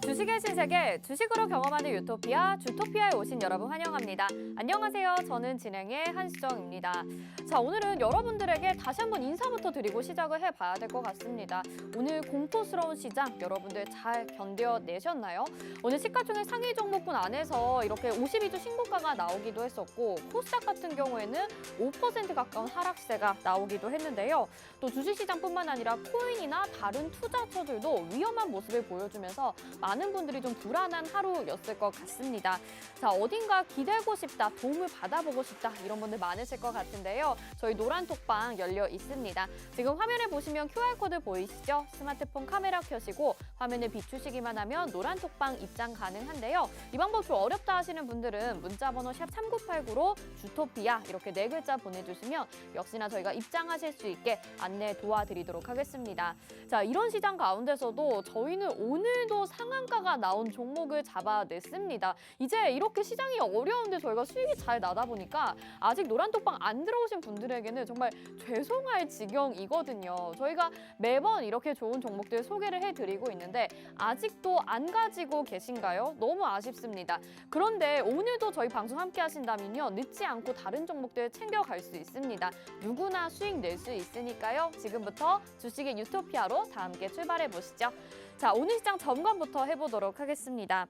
주식의 신세계, 주식으로 경험하는 유토피아, 주토피아에 오신 여러분 환영합니다. 안녕하세요. 저는 진행의 한수정입니다. 자, 오늘은 여러분들에게 다시 한번 인사부터 드리고 시작을 해봐야 될 것 같습니다. 오늘 공포스러운 시장 여러분들 잘 견뎌내셨나요? 오늘 시가총액 상위 종목군 안에서 이렇게 52주 신고가가 나오기도 했었고 코스닥 같은 경우에는 5% 가까운 하락세가 나오기도 했는데요. 또 주식시장뿐만 아니라 코인이나 다른 투자처들도 위험한 모습을 보여주면서 많은 분들이 좀 불안한 하루였을 것 같습니다. 자, 어딘가 기대고 싶다, 도움을 받아보고 싶다 이런 분들 많으실 것 같은데요. 저희 노란톡방 열려 있습니다. 지금 화면에 보시면 QR코드 보이시죠? 스마트폰 카메라 켜시고 화면을 비추시기만 하면 노란톡방 입장 가능한데요. 이 방법 좀 어렵다 하시는 분들은 문자번호 샵 3989로 주토피아 이렇게 4글자 보내주시면 역시나 저희가 입장하실 수 있게 안내 도와드리도록 하겠습니다. 자, 이런 시장 가운데서도 저희는 오늘도 상한가가 나온 종목을 잡아냈습니다. 이제 이렇게 시장이 어려운데 저희가 수익이 잘 나다 보니까 아직 노란톡방 안 들어오신 분들에게는 정말 죄송할 지경이거든요. 저희가 매번 이렇게 좋은 종목들 소개를 해드리고 있는데 아직도 안 가지고 계신가요? 너무 아쉽습니다. 그런데 오늘도 저희 방송 함께 하신다면요. 늦지 않고 다른 종목들 챙겨갈 수 있습니다. 누구나 수익 낼 수 있으니까요. 지금부터 주식의 유토피아로 다 함께 출발해 보시죠. 자, 오늘 시장 점검부터 해보도록 하겠습니다.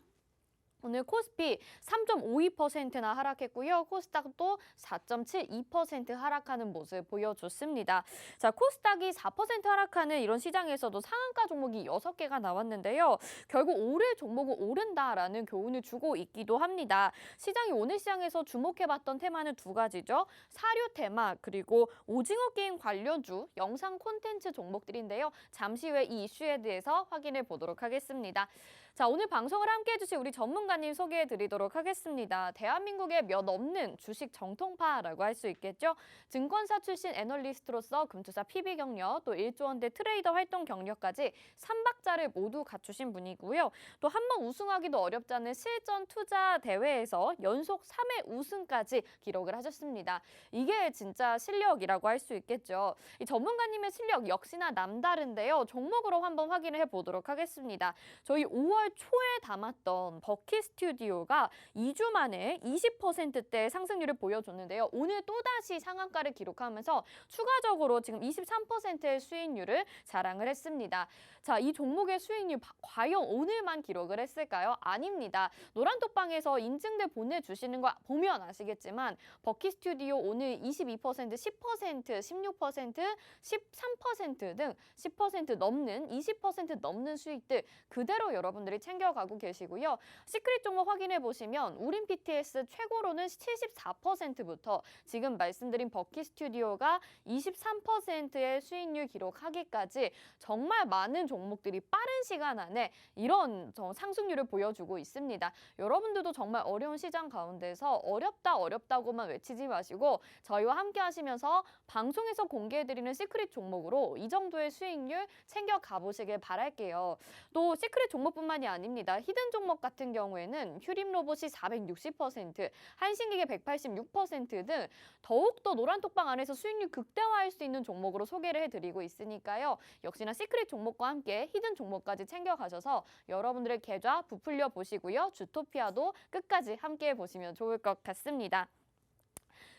오늘 코스피 3.52%나 하락했고요. 코스닥도 4.72% 하락하는 모습 보여줬습니다. 자, 코스닥이 4% 하락하는 이런 시장에서도 상한가 종목이 6개가 나왔는데요. 결국 오를 종목은 오른다라는 교훈을 주고 있기도 합니다. 시장이 오늘 시장에서 주목해봤던 테마는 두 가지죠. 사료 테마 그리고 오징어 게임 관련주, 영상 콘텐츠 종목들인데요. 잠시 후에 이 이슈에 대해서 확인해 보도록 하겠습니다. 자, 오늘 방송을 함께 해주실 우리 전문가님 소개해드리도록 하겠습니다. 대한민국의 몇 없는 주식 정통파라고 할 수 있겠죠. 증권사 출신 애널리스트로서 금투사 PB 경력, 또 1조 원대 트레이더 활동 경력까지 3박자를 모두 갖추신 분이고요. 또 한 번 우승하기도 어렵지 않은 실전 투자 대회에서 연속 3회 우승까지 기록을 하셨습니다. 이게 진짜 실력이라고 할 수 있겠죠. 이 전문가님의 실력 역시나 남다른데요. 종목으로 한번 확인을 해보도록 하겠습니다. 저희 5월 초에 담았던 버킷 스튜디오가 2주 만에 20%대 상승률을 보여줬는데요. 오늘 또다시 상한가를 기록하면서 추가적으로 지금 23%의 수익률을 자랑을 했습니다. 자, 이 종목의 수익률 과연 오늘만 기록을 했을까요? 아닙니다. 노란톡방에서 인증들 보내주시는 거 보면 아시겠지만 버킷 스튜디오 오늘 22%, 10%, 16%, 13% 등 10% 넘는 20% 넘는 수익들 그대로 여러분들이 챙겨가고 계시고요. 시크릿 종목 확인해 보시면 우린 PTS 최고로는 74%부터 지금 말씀드린 버킷 스튜디오가 23%의 수익률 기록하기까지 정말 많은 종목들이 빠른 시간 안에 이런 상승률을 보여주고 있습니다. 여러분들도 정말 어려운 시장 가운데서 어렵다고만 외치지 마시고 저희와 함께 하시면서 방송에서 공개해드리는 시크릿 종목으로 이 정도의 수익률 챙겨가 보시길 바랄게요. 또 시크릿 종목뿐만이 아닙니다. 히든 종목 같은 경우에는 휴림 로봇이 460%, 한신기계 186% 등 더욱더 노란톡방 안에서 수익률 극대화할 수 있는 종목으로 소개를 해드리고 있으니까요. 역시나 시크릿 종목과 함께 히든 종목까지 챙겨가셔서 여러분들의 계좌 부풀려 보시고요. 주토피아도 끝까지 함께 보시면 좋을 것 같습니다.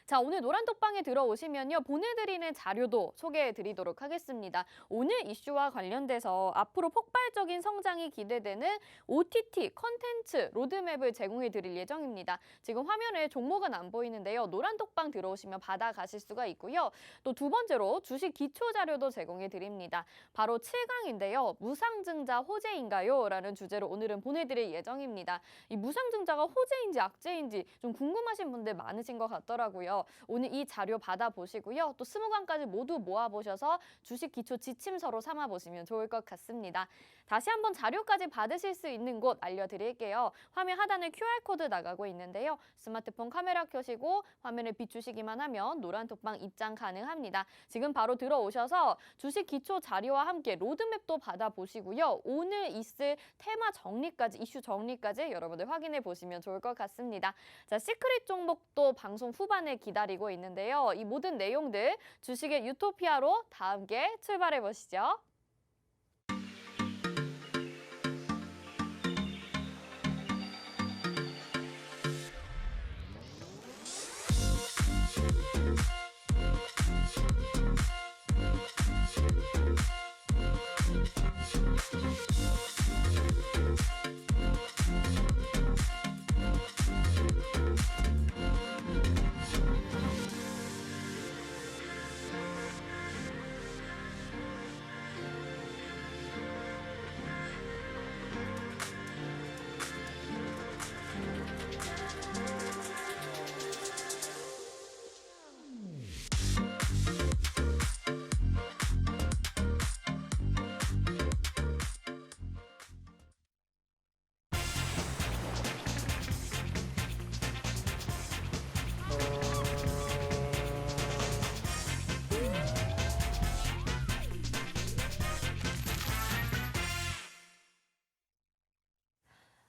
자, 오늘 노란톡방에 들어오시면요. 보내드리는 자료도 소개해드리도록 하겠습니다. 오늘 이슈와 관련돼서 앞으로 폭발적인 성장이 기대되는 OTT 컨텐츠 로드맵을 제공해드릴 예정입니다. 지금 화면에 종목은 안 보이는데요. 노란톡방 들어오시면 받아가실 수가 있고요. 또 두 번째로 주식 기초 자료도 제공해드립니다. 바로 7강인데요. 무상증자 호재인가요? 라는 주제로 오늘은 보내드릴 예정입니다. 이 무상증자가 호재인지 악재인지 좀 궁금하신 분들 많으신 것 같더라고요. 오늘 이 자료 받아보시고요. 또 20강까지 모두 모아보셔서 주식 기초 지침서로 삼아보시면 좋을 것 같습니다. 다시 한번 자료까지 받으실 수 있는 곳 알려드릴게요. 화면 하단에 QR코드 나가고 있는데요. 스마트폰 카메라 켜시고 화면을 비추시기만 하면 노란톡방 입장 가능합니다. 지금 바로 들어오셔서 주식 기초 자료와 함께 로드맵도 받아보시고요. 오늘 있을 테마 정리까지, 이슈 정리까지 여러분들 확인해 보시면 좋을 것 같습니다. 자, 시크릿 종목도 방송 후반에 기다리고 있는데요. 이 모든 내용들 주식의 유토피아로 다 함께 출발해 보시죠.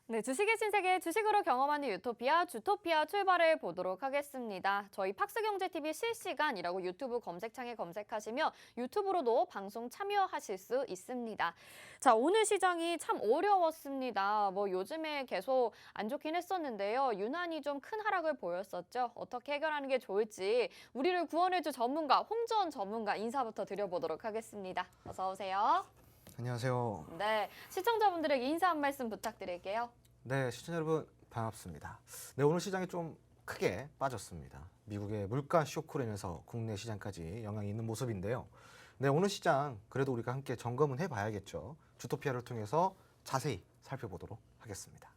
네, 주식의 신세계 주식으로 경험하는 유토피아 주토피아 출발해 보도록 하겠습니다. 저희 팍스경제TV 실시간이라고 유튜브 검색창에 검색하시면 유튜브로도 방송 참여하실 수 있습니다. 자, 오늘 시장이 참 어려웠습니다. 요즘에 계속 안 좋긴 했었는데요. 유난히 좀 큰 하락을 보였었죠. 어떻게 해결하는 게 좋을지 우리를 구원해줄 전문가, 홍전 전문가 인사부터 드려보도록 하겠습니다. 어서 오세요. 안녕하세요. 네, 시청자분들에게 인사 한 말씀 부탁드릴게요. 네, 시청자 여러분 반갑습니다. 네, 오늘 시장이 좀 크게 빠졌습니다. 미국의 물가 쇼크로 인해서 국내 시장까지 영향이 있는 모습인데요. 네, 오늘 시장 그래도 우리가 함께 점검은 해봐야겠죠. 주토피아를 통해서 자세히 살펴보도록 하겠습니다.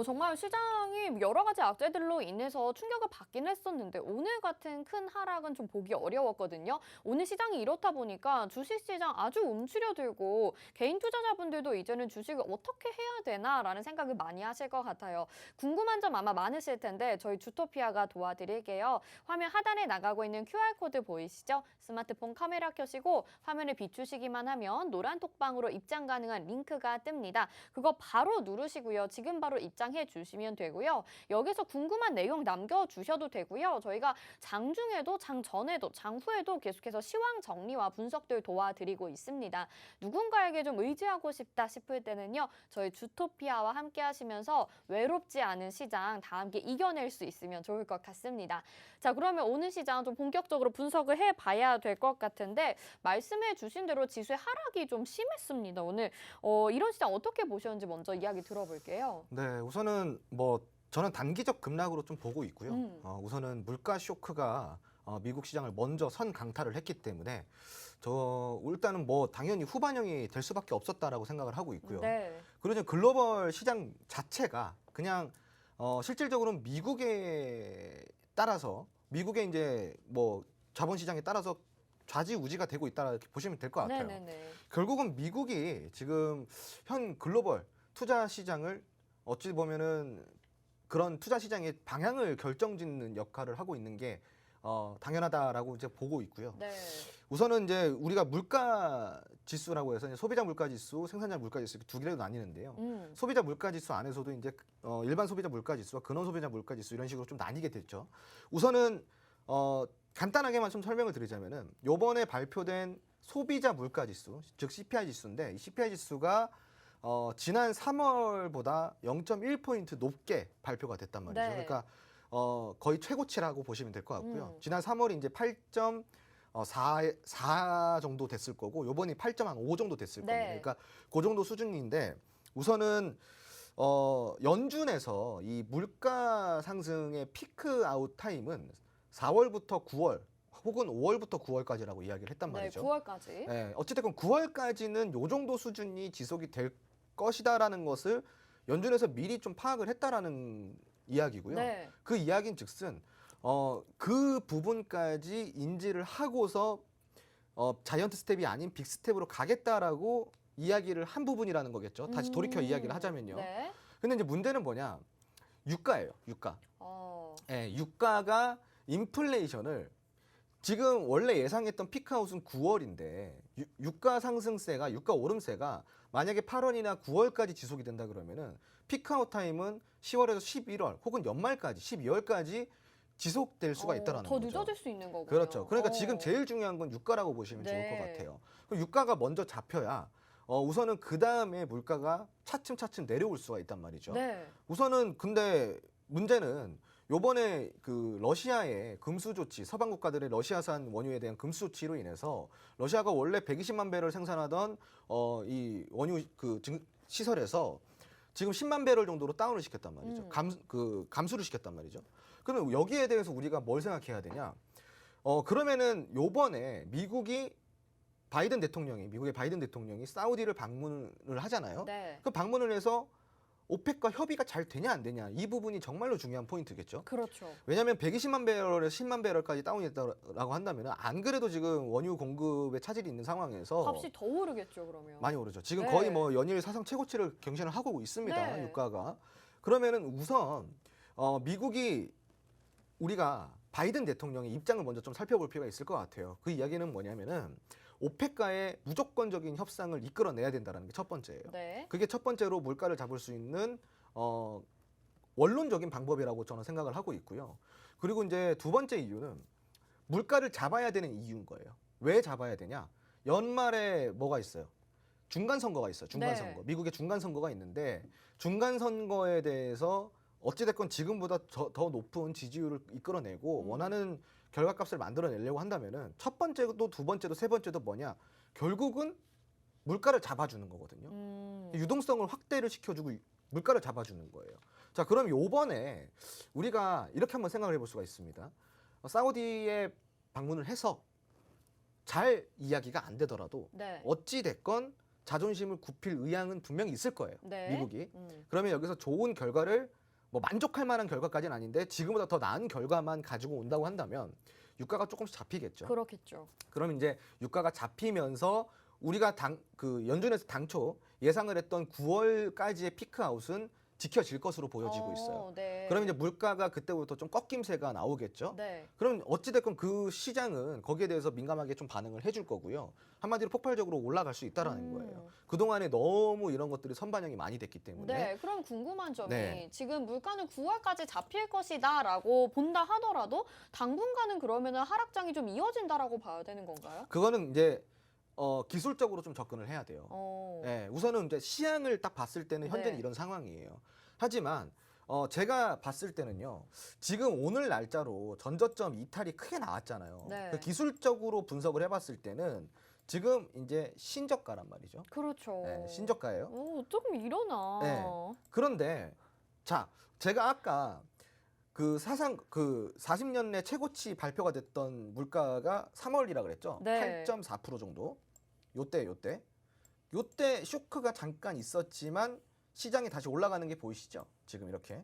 정말 시장이 여러 가지 악재들로 인해서 충격을 받긴 했었는데 오늘 같은 큰 하락은 좀 보기 어려웠거든요. 오늘 시장이 이렇다 보니까 주식시장 아주 움츠려들고 개인 투자자분들도 이제는 주식을 어떻게 해야 되나라는 생각을 많이 하실 것 같아요. 궁금한 점 아마 많으실 텐데 저희 주토피아가 도와드릴게요. 화면 하단에 나가고 있는 QR코드 보이시죠? 스마트폰 카메라 켜시고 화면을 비추시기만 하면 노란 톡방으로 입장 가능한 링크가 뜹니다. 그거 바로 누르시고요. 지금 바로 입장해 주시면 되고요. 여기서 궁금한 내용 남겨주셔도 되고요. 저희가 장 중에도, 장 전에도, 장 후에도 계속해서 시황 정리와 분석들 도와드리고 있습니다. 누군가에게 좀 의지하고 싶다 싶을 때는요. 저희 주토피아와 함께 하시면서 외롭지 않은 시장 다 함께 이겨낼 수 있으면 좋을 것 같습니다. 자, 그러면 오늘 시장 좀 본격적으로 분석을 해봐야 될 것 같은데 말씀해 주신 대로 지수의 하락이 좀 심했습니다. 오늘 이런 시장 어떻게 보셨는지 먼저 이야기 들어볼게요. 네, 우선은 저는 단기적 급락으로 좀 보고 있고요. 우선은 물가 쇼크가 미국 시장을 먼저 선 강타를 했기 때문에 일단은 당연히 후반형이 될 수밖에 없었다라고 생각을 하고 있고요. 네. 그리고 이제 글로벌 시장 자체가 그냥 실질적으로는 미국에 따라서 미국의 이제 자본 시장에 따라서 좌지우지가 되고 있다 이렇게 보시면 될 것 같아요. 네네네. 결국은 미국이 지금 현 글로벌 투자 시장을 어찌 보면은 그런 투자 시장의 방향을 결정짓는 역할을 하고 있는 게 당연하다라고 이제 보고 있고요. 네. 우선은 이제 우리가 물가 지수라고 해서 이제 소비자 물가 지수, 생산자 물가 지수 두 개로 나뉘는데요. 소비자 물가 지수 안에서도 이제 일반 소비자 물가 지수와 근원 소비자 물가 지수 이런 식으로 좀 나뉘게 됐죠. 우선은 간단하게만 좀 설명을 드리자면은 요번에 발표된 소비자 물가 지수, 즉 CPI 지수인데 이 CPI 지수가 지난 3월보다 0.1포인트 높게 발표가 됐단 말이죠. 네. 그러니까 거의 최고치라고 보시면 될 것 같고요. 지난 3월이 이제 8.4 정도 됐을 거고 요번이 8.5 정도 됐을 겁니다. 그러니까 그 정도 수준인데 우선은 연준에서 이 물가 상승의 피크 아웃 타임은 4월부터 9월 혹은 5월부터 9월까지라고 이야기를 했단 말이죠. 네, 9월까지. 네, 어쨌든 9월까지는 요 정도 수준이 지속이 될 것이다라는 것을 연준에서 미리 좀 파악을 했다라는 이야기고요. 네. 그 이야기는 즉슨 그 부분까지 인지를 하고서 자이언트 스텝이 아닌 빅 스텝으로 가겠다라고 이야기를 한 부분이라는 거겠죠. 다시 돌이켜 이야기를 하자면요. 네. 근데 이제 문제는 뭐냐? 유가예요. 유가. 네, 유가가 인플레이션을 지금 원래 예상했던 피크아웃은 9월인데 유가 상승세가 유가 오름세가 만약에 8월이나 9월까지 지속이 된다 그러면은 피크아웃 타임은 10월에서 11월 혹은 연말까지 12월까지 지속될 수가 있다라는 더 거죠. 늦어질 수 있는 거고요. 그렇죠. 그러니까 지금 제일 중요한 건 유가라고 보시면 좋을 것 같아요. 그럼 유가가 먼저 잡혀야 우선은 그 다음에 물가가 차츰차츰 내려올 수가 있단 말이죠. 네. 우선은 근데 문제는 요번에 그 러시아의 금수 조치, 서방 국가들의 러시아산 원유에 대한 금수 조치로 인해서 러시아가 원래 120만 배럴 생산하던 이 원유 시설에서 지금 10만 배럴 정도로 다운을 시켰단 말이죠. 감수를 시켰단 말이죠. 그러면 여기에 대해서 우리가 뭘 생각해야 되냐? 그러면은 요번에 미국의 바이든 대통령이 사우디를 방문을 하잖아요. 네. 그 방문을 해서 오펙과 협의가 잘 되냐 안 되냐 이 부분이 정말로 중요한 포인트겠죠. 그렇죠. 왜냐하면 120만 배럴에서 10만 배럴까지 다운했다라고 한다면 안 그래도 지금 원유 공급에 차질이 있는 상황에서 값이 더 오르겠죠, 그러면. 많이 오르죠. 지금 네. 거의 뭐 연일 사상 최고치를 경신을 하고 있습니다. 네. 유가가. 그러면은 우선 미국이 우리가 바이든 대통령의 입장을 먼저 좀 살펴볼 필요가 있을 것 같아요. 그 이야기는 뭐냐면은 오펙과의 무조건적인 협상을 이끌어내야 된다는 게 첫 번째예요. 네. 그게 첫 번째로 물가를 잡을 수 있는 원론적인 방법이라고 저는 생각을 하고 있고요. 그리고 이제 두 번째 이유는 물가를 잡아야 되는 이유인 거예요. 왜 잡아야 되냐? 연말에 뭐가 있어요? 중간 선거가 있어요. 중간 선거. 네. 미국의 중간 선거가 있는데 중간 선거에 대해서 어찌됐건 지금보다 더 높은 지지율을 이끌어내고 원하는 결과값을 만들어내려고 한다면은 첫 번째도 두 번째도 세 번째도 뭐냐? 결국은 물가를 잡아주는 거거든요. 유동성을 확대를 시켜주고 물가를 잡아주는 거예요. 자, 그럼 요번에 우리가 이렇게 한번 생각을 해볼 수가 있습니다. 사우디에 방문을 해서 잘 이야기가 안 되더라도 네. 어찌 됐건 자존심을 굽힐 의향은 분명히 있을 거예요. 네. 미국이. 그러면 여기서 좋은 결과를 뭐 만족할 만한 결과까지는 아닌데 지금보다 더 나은 결과만 가지고 온다고 한다면 유가가 조금씩 잡히겠죠. 그렇겠죠. 그럼 이제 유가가 잡히면서 우리가 연준에서 당초 예상을 했던 9월까지의 피크아웃은 지켜질 것으로 보여지고 있어요. 네. 그럼 이제 물가가 그때부터 좀 꺾임새가 나오겠죠. 네. 그럼 어찌됐건 그 시장은 거기에 대해서 민감하게 좀 반응을 해줄 거고요. 한마디로 폭발적으로 올라갈 수 있다라는 거예요. 그동안에 너무 이런 것들이 선반영이 많이 됐기 때문에. 네, 그럼 궁금한 점이 네. 지금 물가는 9월까지 잡힐 것이다라고 본다 하더라도 당분간은 그러면은 하락장이 좀 이어진다라고 봐야 되는 건가요? 그거는 이제 기술적으로 좀 접근을 해야 돼요. 네, 우선은 이제 시향을 딱 봤을 때는 현재는 네. 이런 상황이에요. 하지만 제가 봤을 때는요. 지금 오늘 날짜로 전저점 이탈이 크게 나왔잖아요. 네. 그 기술적으로 분석을 해봤을 때는 지금 이제 신저가란 말이죠. 그렇죠. 네, 신저가예요. 조금 일어나. 네. 그런데 자, 제가 아까 그 40년 내 최고치 발표가 됐던 물가가 3월이라 그랬죠. 네. 8.4% 정도. 요때 쇼크가 잠깐 있었지만 시장이 다시 올라가는 게 보이시죠? 지금 이렇게.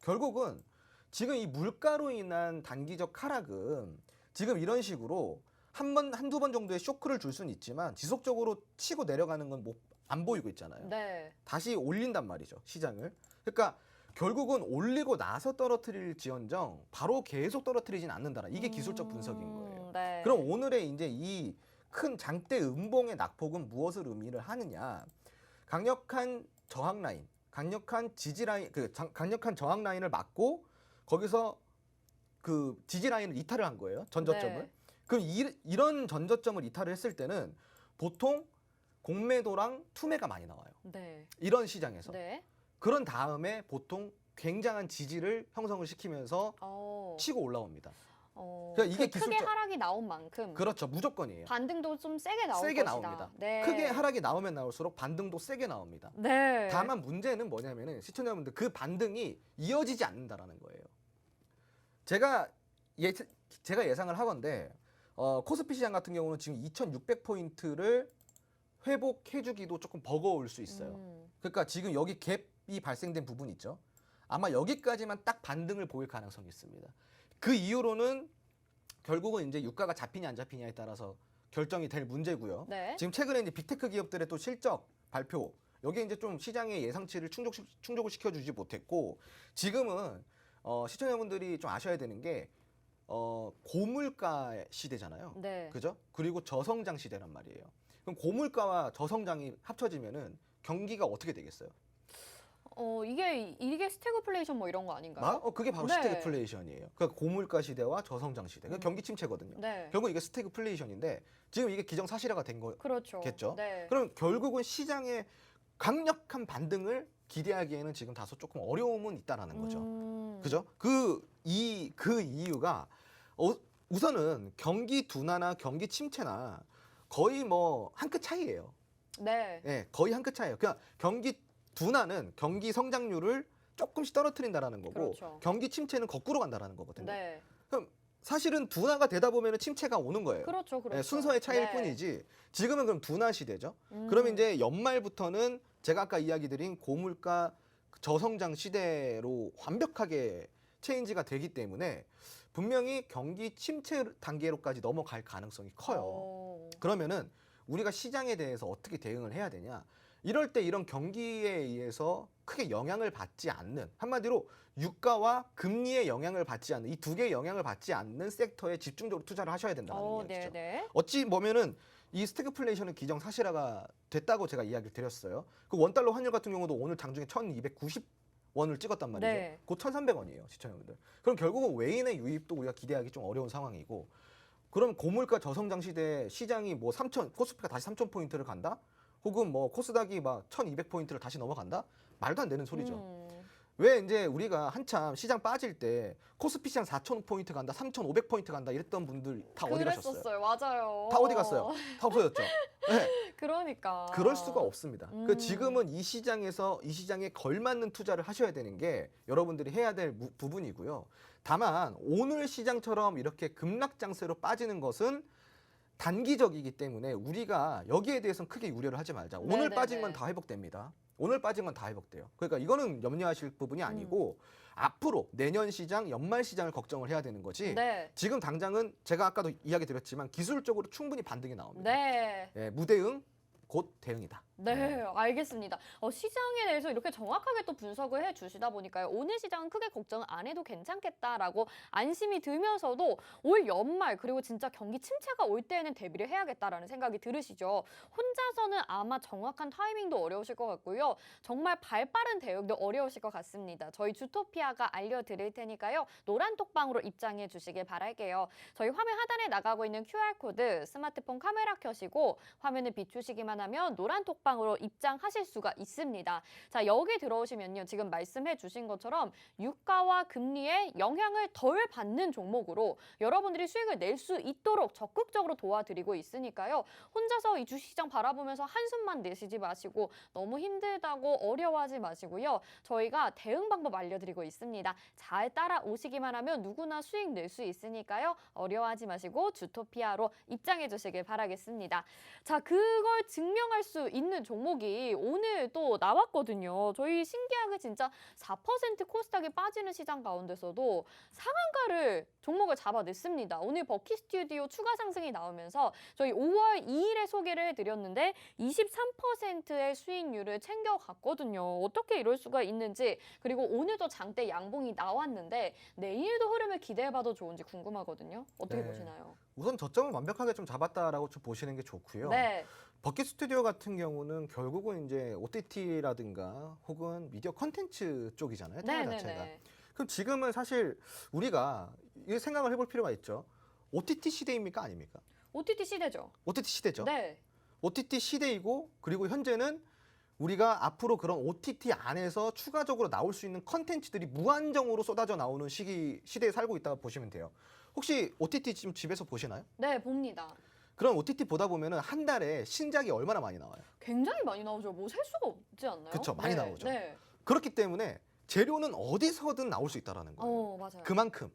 결국은 지금 이 물가로 인한 단기적 하락은 지금 이런 식으로 한두 번 정도의 쇼크를 줄 수는 있지만 지속적으로 치고 내려가는 건 안 보이고 있잖아요. 네. 다시 올린단 말이죠, 시장을. 그러니까 결국은 올리고 나서 떨어뜨릴지언정 바로 계속 떨어뜨리진 않는다. 이게 기술적 분석인 거예요. 네. 그럼 오늘의 이제 이 큰 장대 음봉의 낙폭은 무엇을 의미를 하느냐? 강력한 저항 라인, 강력한 지지 라인, 강력한 저항 라인을 막고 거기서 그 지지 라인을 이탈을 한 거예요. 전저점을. 네. 그럼 이런 전저점을 이탈을 했을 때는 보통 공매도랑 투매가 많이 나와요. 네. 이런 시장에서. 네. 그런 다음에 보통 굉장한 지지를 형성을 시키면서 어. 치고 올라옵니다. 그러니까 이게 크게 기술적- 하락이 나온 만큼 그렇죠. 무조건이에요. 반등도 좀 세게 나올 세게 것이다. 나옵니다. 네. 크게 하락이 나오면 나올수록 반등도 세게 나옵니다. 네. 다만 문제는 뭐냐면은 시청자분들 그 반등이 이어지지 않는다라는 거예요. 제가 예상을 하건데 코스피 시장 같은 경우는 지금 2,600포인트를 회복해주기도 조금 버거울 수 있어요. 그러니까 지금 여기 갭이 발생된 부분 있죠. 아마 여기까지만 딱 반등을 보일 가능성이 있습니다. 그 이후로는 결국은 이제 유가가 잡히냐 안 잡히냐에 따라서 결정이 될 문제고요. 네. 지금 최근에 이제 빅테크 기업들의 또 실적 발표 여기에 이제 좀 시장의 예상치를 충족을 시켜주지 못했고 지금은 시청자분들이 좀 아셔야 되는 게 고물가 시대잖아요. 네. 그죠? 그리고 저성장 시대란 말이에요. 그럼 고물가와 저성장이 합쳐지면은 경기가 어떻게 되겠어요? 이게 스태그플레이션 뭐 이런 거 아닌가요? 그게 바로 네. 스태그플레이션이에요. 그러니까 고물가 시대와 저성장 시대. 그러니까 경기 침체거든요. 네. 결국 이게 스태그플레이션인데 지금 이게 기정사실화가 된 그렇죠. 거겠죠. 네. 그럼 결국은 시장의 강력한 반등을 기대하기에는 지금 다소 조금 어려움은 있다라는 거죠. 그죠? 그 그 이유가 우선은 경기 둔화나 경기 침체나 거의 뭐 한 끗 차이예요. 네. 네, 거의 한 끗 차이예요. 그냥 경기 둔화는 경기 성장률을 조금씩 떨어뜨린다라는 거고 그렇죠. 경기 침체는 거꾸로 간다라는 거거든요. 네. 그럼 사실은 둔화가 되다 보면 침체가 오는 거예요. 그렇죠. 그렇죠. 네, 순서의 차이일 네. 뿐이지 지금은 그럼 둔화 시대죠. 그러면 이제 연말부터는 제가 아까 이야기 드린 고물가 저성장 시대로 완벽하게 체인지가 되기 때문에 분명히 경기 침체 단계로까지 넘어갈 가능성이 커요. 그러면은 우리가 시장에 대해서 어떻게 대응을 해야 되냐? 이럴 때 이런 경기에 의해서 크게 영향을 받지 않는, 한마디로 유가와 금리의 영향을 받지 않는, 이 두 개의 영향을 받지 않는 섹터에 집중적으로 투자를 하셔야 된다는 이야기죠. 네네. 어찌 보면은 이 스태그플레이션은 기정사실화가 됐다고 제가 이야기를 드렸어요. 그 원달러 환율 같은 경우도 오늘 장중에 1,290원을 찍었단 말이죠. 네. 곧 1,300원이에요, 시청자분들. 그럼 결국은 외인의 유입도 우리가 기대하기 좀 어려운 상황이고, 그럼 고물가 저성장 시대에 시장이 뭐 3,000, 코스피가 다시 3,000포인트를 간다? 혹은 뭐 코스닥이 막 1,200포인트를 다시 넘어간다? 말도 안 되는 소리죠. 왜 이제 우리가 한참 시장 빠질 때 코스피 시장 4,000포인트 간다, 3,500포인트 간다 이랬던 분들 다 어디 가셨어요? 그랬었어요. 맞아요. 다 어디 갔어요? 다 없어졌죠. 네. 그러니까. 그럴 수가 없습니다. 그 지금은 이 시장에 걸맞는 투자를 하셔야 되는 게 여러분들이 해야 될 부분이고요. 다만 오늘 시장처럼 이렇게 급락장세로 빠지는 것은 단기적이기 때문에 우리가 여기에 대해서는 크게 우려를 하지 말자. 오늘 네네네. 빠진 건 다 회복됩니다. 오늘 빠진 건 다 회복돼요. 그러니까 이거는 염려하실 부분이 아니고 앞으로 내년 시장, 연말 시장을 걱정을 해야 되는 거지. 네. 지금 당장은 제가 아까도 이야기 드렸지만 기술적으로 충분히 반등이 나옵니다. 네. 예, 무대응 곧 대응이다. 네, 알겠습니다. 시장에 대해서 이렇게 정확하게 또 분석을 해주시다 보니까요. 오늘 시장은 크게 걱정 안 해도 괜찮겠다라고 안심이 들면서도 올 연말 그리고 진짜 경기 침체가 올 때에는 대비를 해야겠다라는 생각이 들으시죠. 혼자서는 아마 정확한 타이밍도 어려우실 것 같고요. 정말 발빠른 대응도 어려우실 것 같습니다. 저희 주토피아가 알려드릴 테니까요. 노란 톡방으로 입장해 주시길 바랄게요. 저희 화면 하단에 나가고 있는 QR코드 스마트폰 카메라 켜시고 화면을 비추시기만 하면 노란 톡방 으로 입장하실 수가 있습니다. 자, 여기 들어오시면요. 지금 말씀해 주신 것처럼 유가와 금리의 영향을 덜 받는 종목으로 여러분들이 수익을 낼 수 있도록 적극적으로 도와드리고 있으니까요. 혼자서 이 주식시장 바라보면서 한숨만 내쉬지 마시고 너무 힘들다고 어려워하지 마시고요. 저희가 대응 방법 알려드리고 있습니다. 잘 따라오시기만 하면 누구나 수익 낼 수 있으니까요. 어려워하지 마시고 주토피아로 입장해 주시길 바라겠습니다. 자, 그걸 증명할 수 있는 종목이 오늘 또 나왔거든요. 저희 신기하게 진짜 4% 코스닥이 빠지는 시장 가운데서도 상한가를 종목을 잡아냈습니다. 오늘 버키 스튜디오 추가 상승이 나오면서 저희 5월 2일에 소개를 해드렸는데 23%의 수익률을 챙겨갔거든요. 어떻게 이럴 수가 있는지 그리고 오늘도 장대 양봉이 나왔는데 내일도 흐름을 기대해봐도 좋은지 궁금하거든요. 어떻게 네. 보시나요? 우선 저점을 완벽하게 좀 잡았다라고 좀 보시는 게 좋고요. 네. 버킷 스튜디오 같은 경우는 결국은 이제 OTT라든가 혹은 미디어 컨텐츠 쪽이잖아요. 테마 자체가. 네네네. 그럼 지금은 사실 우리가 이 생각을 해볼 필요가 있죠. OTT 시대입니까 아닙니까? OTT 시대죠. OTT 시대죠. 네. OTT 시대이고 그리고 현재는 우리가 앞으로 그런 OTT 안에서 추가적으로 나올 수 있는 컨텐츠들이 무한정으로 쏟아져 나오는 시대에 살고 있다고 보시면 돼요. 혹시 OTT 지금 집에서 보시나요? 네, 봅니다. 그럼 OTT 보다 보면은 한 달에 신작이 얼마나 많이 나와요? 굉장히 많이 나오죠. 뭐 셀 수가 없지 않나요? 그쵸, 많이 네, 나오죠. 네. 그렇기 때문에 재료는 어디서든 나올 수 있다라는 거예요. 맞아요. 그만큼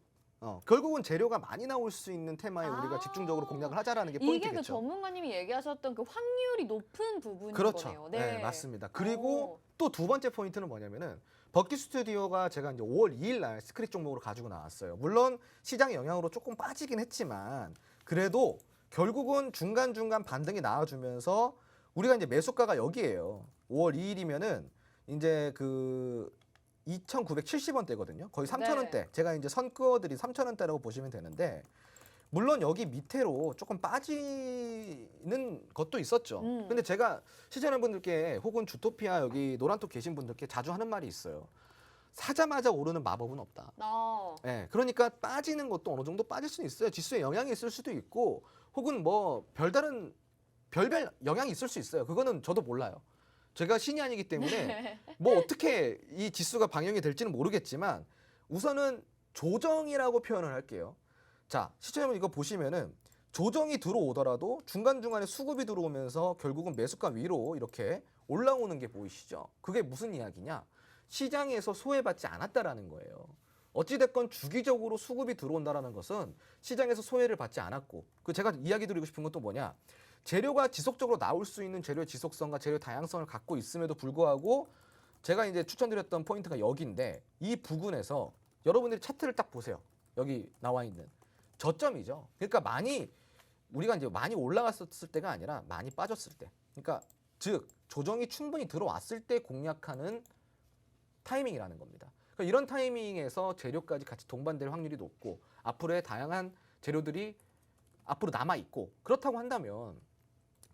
결국은 재료가 많이 나올 수 있는 테마에 아. 우리가 집중적으로 공략을 하자라는 게 이게 그 포인트겠죠. 전문가님이 얘기하셨던 그 확률이 높은 부분인 그렇죠. 거네요. 네, 맞습니다. 그리고 또 두 번째 포인트는 뭐냐면은 버킷 스튜디오가 제가 이제 5월 2일 날 스크릿 종목으로 가지고 나왔어요. 물론 시장의 영향으로 조금 빠지긴 했지만 그래도 결국은 중간중간 반등이 나와주면서 우리가 이제 매수가가 여기에요. 5월 2일이면은 이제 그 2,970원대거든요. 거의 3,000원대. 네. 제가 이제 선 그어드린 3,000원대라고 보시면 되는데 물론 여기 밑으로 조금 빠지는 것도 있었죠. 근데 제가 시청자분들께 혹은 주토피아 여기 노란톡 계신 분들께 자주 하는 말이 있어요. 사자마자 오르는 마법은 없다. 네, 그러니까 빠지는 것도 어느 정도 빠질 수는 있어요. 지수에 영향이 있을 수도 있고 혹은 뭐 별별 영향이 있을 수 있어요. 그거는 저도 몰라요. 제가 신이 아니기 때문에 뭐 어떻게 이 지수가 방영이 될지는 모르겠지만 우선은 조정이라고 표현을 할게요. 자, 시청자분 이거 보시면은 조정이 들어오더라도 중간중간에 수급이 들어오면서 결국은 매수가 위로 이렇게 올라오는 게 보이시죠? 그게 무슨 이야기냐? 시장에서 소외받지 않았다라는 거예요. 어찌됐건 주기적으로 수급이 들어온다라는 것은 시장에서 소외를 받지 않았고, 그 제가 이야기 드리고 싶은 건 또 뭐냐? 재료가 지속적으로 나올 수 있는 재료의 지속성과 재료의 다양성을 갖고 있음에도 불구하고 제가 이제 추천드렸던 포인트가 여기인데, 이 부분에서 여러분들이 차트를 딱 보세요. 여기 나와 있는 저점이죠. 그러니까 우리가 이제 많이 올라갔었을 때가 아니라 많이 빠졌을 때. 그러니까 즉 조정이 충분히 들어왔을 때 공략하는 타이밍이라는 겁니다. 그러니까 이런 타이밍에서 재료까지 같이 동반될 확률이 높고 앞으로의 다양한 재료들이 앞으로 남아 있고, 그렇다고 한다면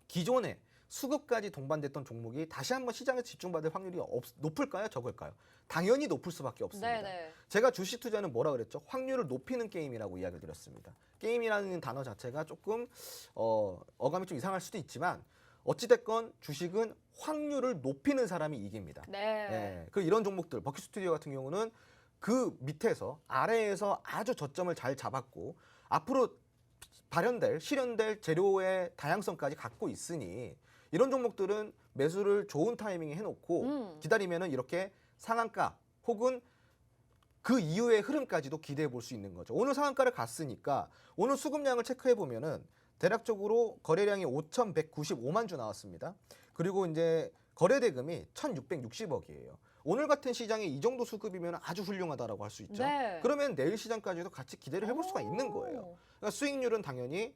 기존에 수급까지 동반됐던 종목이 다시 한번 시장에 집중받을 확률이 높을까요? 적을까요? 당연히 높을 수밖에 없습니다. 네네. 제가 주식 투자는 뭐라 그랬죠? 확률을 높이는 게임이라고 이야기를 드렸습니다. 게임이라는 단어 자체가 조금 어감이 좀 이상할 수도 있지만 어찌됐건 주식은 확률을 높이는 사람이 이깁니다. 네. 그 이런 종목들, 버킷 스튜디오 같은 경우는 그 밑에서 아래에서 아주 저점을 잘 잡았고 앞으로 실현될 재료의 다양성까지 갖고 있으니 이런 종목들은 매수를 좋은 타이밍에 해놓고 기다리면은 이렇게 상한가 혹은 그 이후의 흐름까지도 기대해 볼 수 있는 거죠. 오늘 상한가를 갔으니까 오늘 수급량을 체크해 보면은 대략적으로 거래량이 5,195만 주 나왔습니다. 그리고 이제 거래 대금이 1,660억이에요. 오늘 같은 시장에 이 정도 수급이면 아주 훌륭하다라고 할 수 있죠. 네. 그러면 내일 시장까지도 같이 기대를 해볼 수가 있는 거예요. 그러니까 수익률은 당연히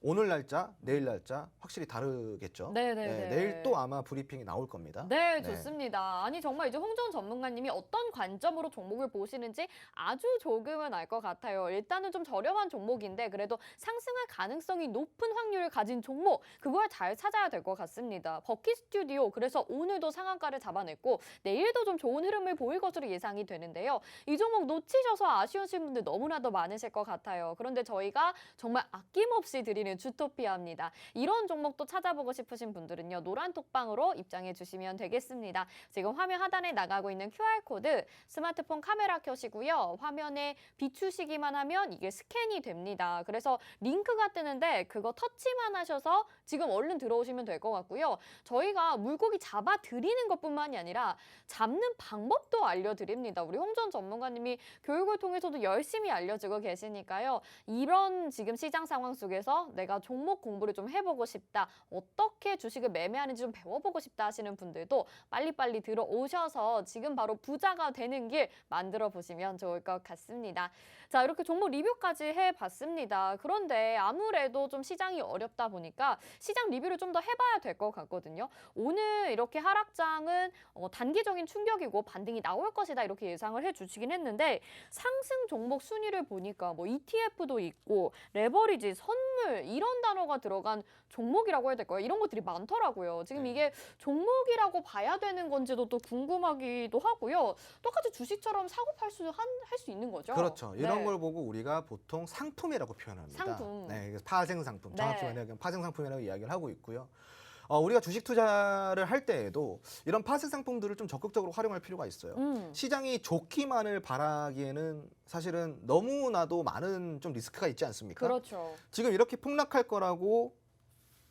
오늘 날짜, 내일 날짜 확실히 다르겠죠. 네네네. 내일 또 아마 브리핑이 나올 겁니다. 네, 좋습니다. 아니 정말 이제 홍전 전문가님이 어떤 관점으로 종목을 보시는지 아주 조금은 알 것 같아요. 일단은 좀 저렴한 종목인데 그래도 상승할 가능성이 높은 확률을 가진 종목, 그걸 잘 찾아야 될 것 같습니다. 버킷 스튜디오, 그래서 오늘도 상한가를 잡아냈고 내일도 좀 좋은 흐름을 보일 것으로 예상이 되는데요. 이 종목 놓치셔서 아쉬우신 분들 너무나도 많으실 것 같아요. 그런데 저희가 정말 아낌없이 드리는 주토피아입니다. 이런 종목도 찾아보고 싶으신 분들은요, 노란 톡방으로 입장해 주시면 되겠습니다. 지금 화면 하단에 나가고 있는 QR코드 스마트폰 카메라 켜시고요. 화면에 비추시기만 하면 이게 스캔이 됩니다. 그래서 링크가 뜨는데 그거 터치만 하셔서 지금 얼른 들어오시면 될 것 같고요. 저희가 물고기 잡아 드리는 것뿐만이 아니라 잡는 방법도 알려드립니다. 우리 홍전 전문가님이 교육을 통해서도 열심히 알려주고 계시니까요. 이런 지금 시장 상황 속에서 내가 종목 공부를 좀 해보고 싶다, 어떻게 주식을 매매하는지 좀 배워보고 싶다 하시는 분들도 빨리빨리 들어오셔서 지금 바로 부자가 되는 길 만들어 보시면 좋을 것 같습니다. 자, 이렇게 종목 리뷰까지 해봤습니다. 그런데 아무래도 좀 시장이 어렵다 보니까 시장 리뷰를 좀 더 해봐야 될 것 같거든요. 오늘 이렇게 하락장은 단기적인 충격이고 반등이 나올 것이다 이렇게 예상을 해주시긴 했는데 상승 종목 순위를 보니까 뭐 ETF도 있고 레버리지, 선물 이런 단어가 들어간 종목이라고 해야 될까요? 이런 것들이 많더라고요. 지금 이게 종목이라고 봐야 되는 건지도 또 궁금하기도 하고요. 똑같이 주식처럼 사고 팔 수 할 수 있는 거죠. 그렇죠. 이런 걸 보고 우리가 보통 상품이라고 표현합니다. 상품. 네, 파생 상품. 정확히 네. 말하면 파생 상품이라고 이야기를 하고 있고요. 우리가 주식 투자를 할 때에도 이런 파생 상품들을 좀 적극적으로 활용할 필요가 있어요. 시장이 좋기만을 바라기에는 사실은 너무나도 많은 좀 리스크가 있지 않습니까? 그렇죠. 지금 이렇게 폭락할 거라고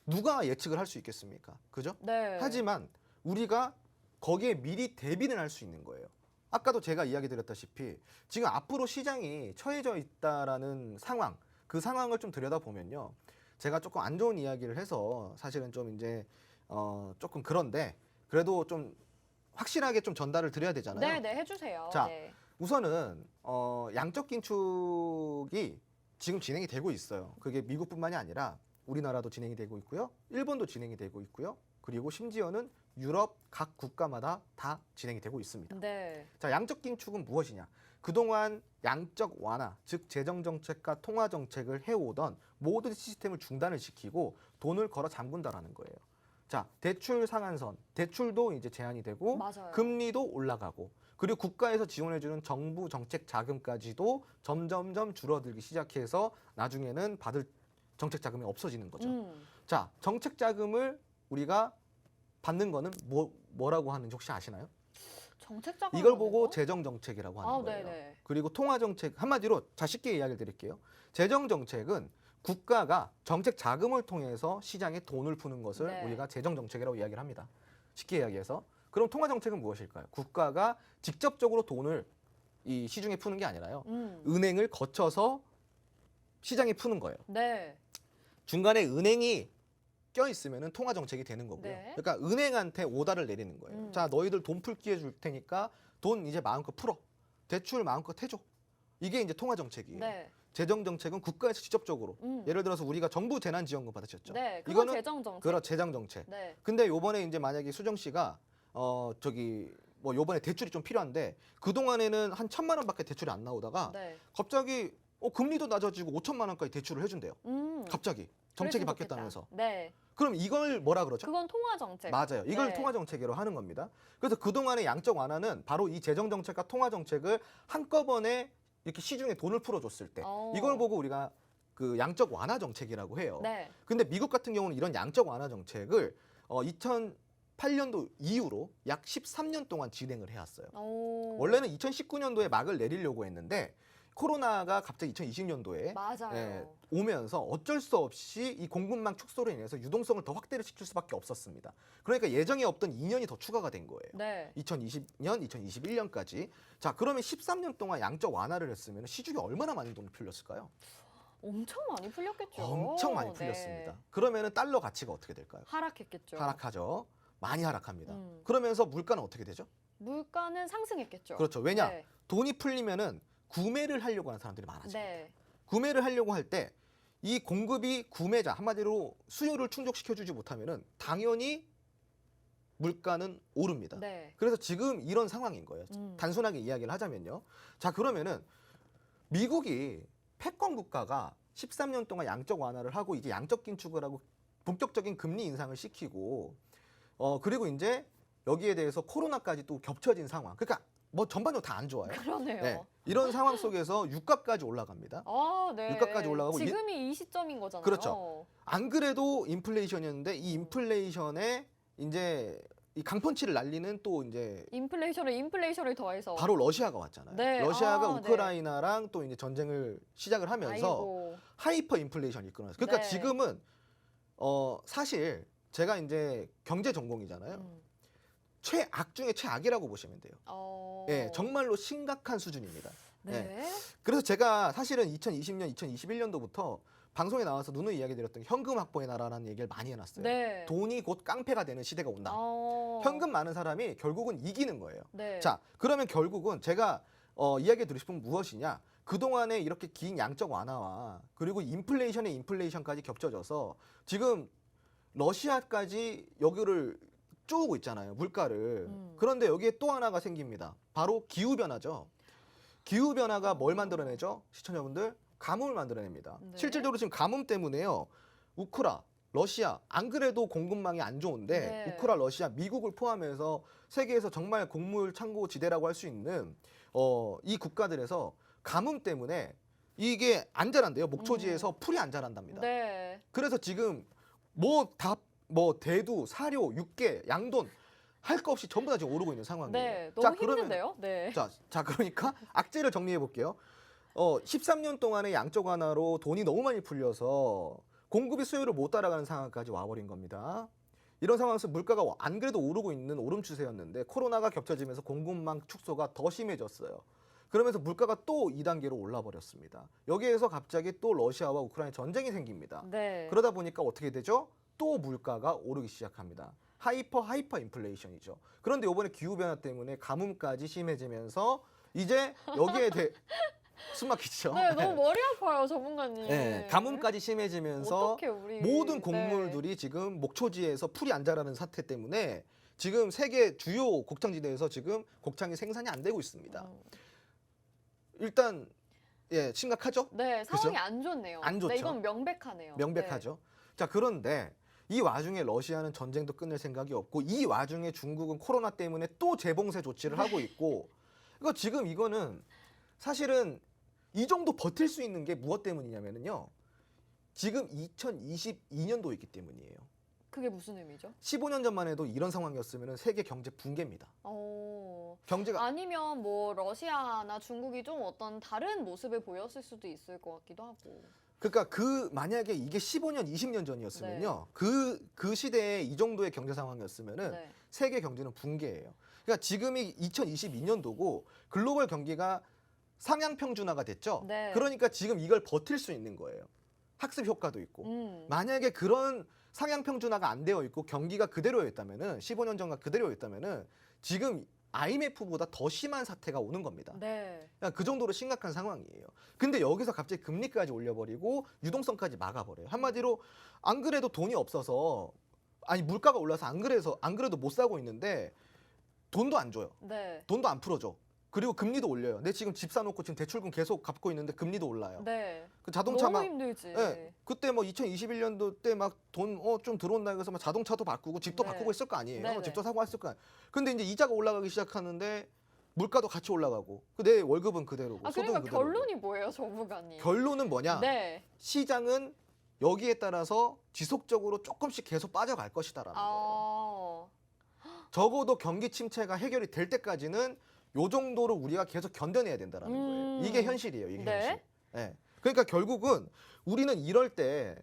누가 예측을 할 수 있겠습니까? 그죠? 네. 하지만 우리가 거기에 미리 대비는 할 수 있는 거예요. 아까도 제가 이야기 드렸다시피 지금 앞으로 시장이 처해져 있다라는 상황, 그 상황을 좀 들여다보면요. 제가 조금 안 좋은 이야기를 해서 사실은 좀 이제 조금 그런데 그래도 좀 확실하게 좀 전달을 드려야 되잖아요. 네, 해주세요. 자, 네. 우선은 양적 긴축이 지금 진행이 되고 있어요. 그게 미국뿐만이 아니라 우리나라도 진행이 되고 있고요. 일본도 진행이 되고 있고요. 그리고 심지어는 유럽 각 국가마다 다 진행이 되고 있습니다. 네. 자, 양적 긴축은 무엇이냐? 그동안 양적 완화, 즉 재정 정책과 통화 정책을 해오던 모든 시스템을 중단을 시키고 돈을 걸어 잠근다라는 거예요. 자, 대출 상한선, 대출도 이제 제한이 되고 맞아요. 금리도 올라가고 그리고 국가에서 지원해주는 정부 정책 자금까지도 점점점 줄어들기 시작해서 나중에는 받을 정책 자금이 없어지는 거죠. 자, 정책 자금을 우리가 받는 거는 뭐라고 하는지 혹시 아시나요? 정책 이걸 보고 재정 정책이라고 하는 거예요. 네네. 그리고 통화 정책 한마디로 자 쉽게 이야기를 드릴게요. 재정 정책은 국가가 정책 자금을 통해서 시장에 돈을 푸는 것을 네. 우리가 재정 정책이라고 이야기를 합니다. 쉽게 이야기해서 그럼 통화 정책은 무엇일까요? 국가가 직접적으로 돈을 이 시중에 푸는 게 아니라요. 은행을 거쳐서 시장에 푸는 거예요. 네. 중간에 은행이 껴 있으면은 통화 정책이 되는 거고요. 네. 그러니까 은행한테 오다를 내리는 거예요. 자, 너희들 돈 풀 기회 줄 테니까 돈 이제 마음껏 풀어. 대출 마음껏 해줘. 이게 이제 통화 정책이에요. 네. 재정 정책은 국가에서 직접적으로 예를 들어서 우리가 정부 재난지원금 받으셨죠. 네. 그건 이거는 재정 정책. 그런 재정 정책. 네. 근데 요번에 이제 만약에 수정 씨가 뭐 요번에 대출이 좀 필요한데 그 동안에는 한 1,000만 원밖에 대출이 안 나오다가 네. 갑자기 금리도 낮아지고 5천만 원까지 대출을 해준대요. 갑자기 정책이 그랬으면 바뀌었다면서. 좋겠다. 네. 그럼 이걸 뭐라 그러죠? 그건 통화 정책. 맞아요. 이걸 네. 통화 정책이라고 하는 겁니다. 그래서 그동안의 양적 완화는 바로 이 재정 정책과 통화 정책을 한꺼번에 이렇게 시중에 돈을 풀어줬을 때 이걸 보고 우리가 그 양적 완화 정책이라고 해요. 네. 근데 미국 같은 경우는 이런 양적 완화 정책을 2008년도 이후로 약 13년 동안 진행을 해왔어요. 원래는 2019년도에 막을 내리려고 했는데 코로나가 갑자기 2020년도에 맞아요. 오면서 어쩔 수 없이 이 공급망 축소로 인해서 유동성을 더 확대를 시킬 수밖에 없었습니다. 그러니까 예정에 없던 2년이 더 추가가 된 거예요. 네. 2020년, 2021년까지. 자, 그러면 13년 동안 양적 완화를 했으면 시중에 얼마나 많은 돈을 풀렸을까요? 엄청 많이 풀렸겠죠. 엄청 많이 풀렸습니다. 그러면은 달러 가치가 어떻게 될까요? 하락했겠죠. 하락하죠. 많이 하락합니다. 그러면서 물가는 어떻게 되죠? 물가는 상승했겠죠. 그렇죠. 왜냐? 네. 돈이 풀리면은 구매를 하려고 하는 사람들이 많아집니다. 네. 구매를 하려고 할 때 이 공급이 구매자 한마디로 수요를 충족시켜주지 못하면은 당연히 물가는 오릅니다. 네. 그래서 지금 이런 상황인 거예요. 단순하게 이야기를 하자면요. 자, 그러면은 미국이 패권 국가가 13년 동안 양적 완화를 하고 이제 양적 긴축을 하고 본격적인 금리 인상을 시키고 그리고 이제 여기에 대해서 코로나까지 또 겹쳐진 상황. 그러니까 뭐 전반적으로 다 안 좋아요. 그러네요. 네. 이런 상황 속에서 유가까지 올라갑니다. 네. 유가까지 올라가고 지금이 이 시점인 거잖아요. 그렇죠. 안 그래도 인플레이션이었는데 이 인플레이션에 이제 이 강펀치를 날리는 또 이제 인플레이션을 더해서 바로 러시아가 왔잖아요. 네. 러시아가 네. 우크라이나랑 또 이제 전쟁을 시작을 하면서 아이고. 하이퍼 인플레이션이 이끌어냈어요. 그러니까 네. 지금은 사실 제가 이제 경제 전공이잖아요. 최악 중에 최악이라고 보시면 돼요. 예, 정말로 심각한 수준입니다. 네. 예. 그래서 제가 사실은 2020년, 2021년도부터 방송에 나와서 누누이 이야기 드렸던 게 현금 확보의 나라라는 얘기를 많이 해놨어요. 네. 돈이 곧 깡패가 되는 시대가 온다. 현금 많은 사람이 결국은 이기는 거예요. 네. 자, 그러면 결국은 제가 이야기 드리고 싶은 건 무엇이냐? 그동안에 이렇게 긴 양적 완화와 그리고 인플레이션에 인플레이션까지 겹쳐져서 지금 러시아까지 여기를 쪼고 있잖아요. 물가를. 그런데 여기에 또 하나가 생깁니다. 바로 기후변화죠. 기후변화가 뭘 만들어내죠? 시청자분들? 가뭄을 만들어냅니다. 네. 실질적으로 지금 가뭄 때문에요. 러시아 안 그래도 공급망이 안 좋은데 네. 러시아, 미국을 포함해서 세계에서 정말 곡물 창고 지대라고 할 수 있는 이 국가들에서 가뭄 때문에 이게 안 자란대요. 목초지에서 풀이 안 자란답니다. 네. 그래서 지금 대두, 사료, 육개, 양돈 할 거 없이 전부 다 지금 오르고 있는 상황이에요. 네. 너무 힘든데요? 네. 자, 그러니까 악재를 정리해 볼게요. 13년 동안의 양적 완화로 돈이 너무 많이 풀려서 공급이 수요를 못 따라가는 상황까지 와버린 겁니다. 이런 상황에서 물가가 안 그래도 오르고 있는 오름 추세였는데 코로나가 겹쳐지면서 공급망 축소가 더 심해졌어요. 그러면서 물가가 또 2단계로 올라버렸습니다. 여기에서 갑자기 또 러시아와 우크라이나 전쟁이 생깁니다. 네. 그러다 보니까 어떻게 되죠? 또 물가가 오르기 시작합니다. 하이퍼 인플레이션이죠. 그런데 이번에 기후변화 때문에 가뭄까지 심해지면서 이제 여기에 숨 막히죠. 네, 너무 머리 아파요, 전문가님. 네, 가뭄까지 심해지면서 어떡해, 우리. 모든 곡물들이 지금 목초지에서 풀이 안 자라는 사태 때문에 지금 세계 주요 곡창지대에서 지금 곡창이 생산이 안 되고 있습니다. 일단 심각하죠? 네, 상황이 그죠? 안 좋네요. 안 좋죠. 네, 이건 명백하네요. 명백하죠. 자, 그런데 이 와중에 러시아는 전쟁도 끝낼 생각이 없고 이 와중에 중국은 코로나 때문에 또 재봉쇄 조치를 하고 있고 그러니까 지금 이거는 사실은 이 정도 버틸 수 있는 게 무엇 때문이냐면요. 지금 2022년도이기 때문이에요. 그게 무슨 의미죠? 15년 전만 해도 이런 상황이었으면 세계 경제 붕괴입니다. 경제가 아니면 뭐 러시아나 중국이 좀 어떤 다른 모습을 보였을 수도 있을 것 같기도 하고. 그러니까 만약에 이게 15년, 20년 전이었으면요. 그 시대에 이 정도의 경제 상황이었으면은 네. 세계 경제는 붕괴예요. 그러니까 지금이 2022년도고 글로벌 경기가 상향 평준화가 됐죠. 네. 그러니까 지금 이걸 버틸 수 있는 거예요. 학습 효과도 있고. 만약에 그런 상향 평준화가 안 되어 있고 경기가 그대로였다면은 15년 전과 그대로였다면은 지금 IMF보다 더 심한 사태가 오는 겁니다. 네. 그러니까 그 정도로 심각한 상황이에요. 근데 여기서 갑자기 금리까지 올려버리고 유동성까지 막아버려요. 한마디로 안 그래도 돈이 없어서 아니 물가가 올라서 안 그래도 못 사고 있는데 돈도 안 줘요. 네. 돈도 안 풀어줘. 그리고 금리도 올려요. 내 지금 집 사놓고 지금 대출금 계속 갚고 있는데 금리도 올라요. 네. 그 자동차 너무 막 힘들지. 예, 그때 뭐 2021년도 때 막 돈 좀 들어온다 해서 막 자동차도 바꾸고 집도 네. 바꾸고 했을 거 아니에요. 네네. 집도 사고 했을 거 아니에요. 근데 이제 이자가 올라가기 시작하는데 물가도 같이 올라가고 내 월급은 그대로고 아, 소득은 그러니까 그대로고. 결론이 뭐예요, 전문가님? 결론은 뭐냐? 네. 시장은 여기에 따라서 지속적으로 조금씩 계속 빠져갈 것이다라는 거예요. 아. 적어도 경기 침체가 해결이 될 때까지는 요 정도로 우리가 계속 견뎌내야 된다라는 거예요. 이게 현실이에요. 이게 네. 현실. 예. 그러니까 결국은 우리는 이럴 때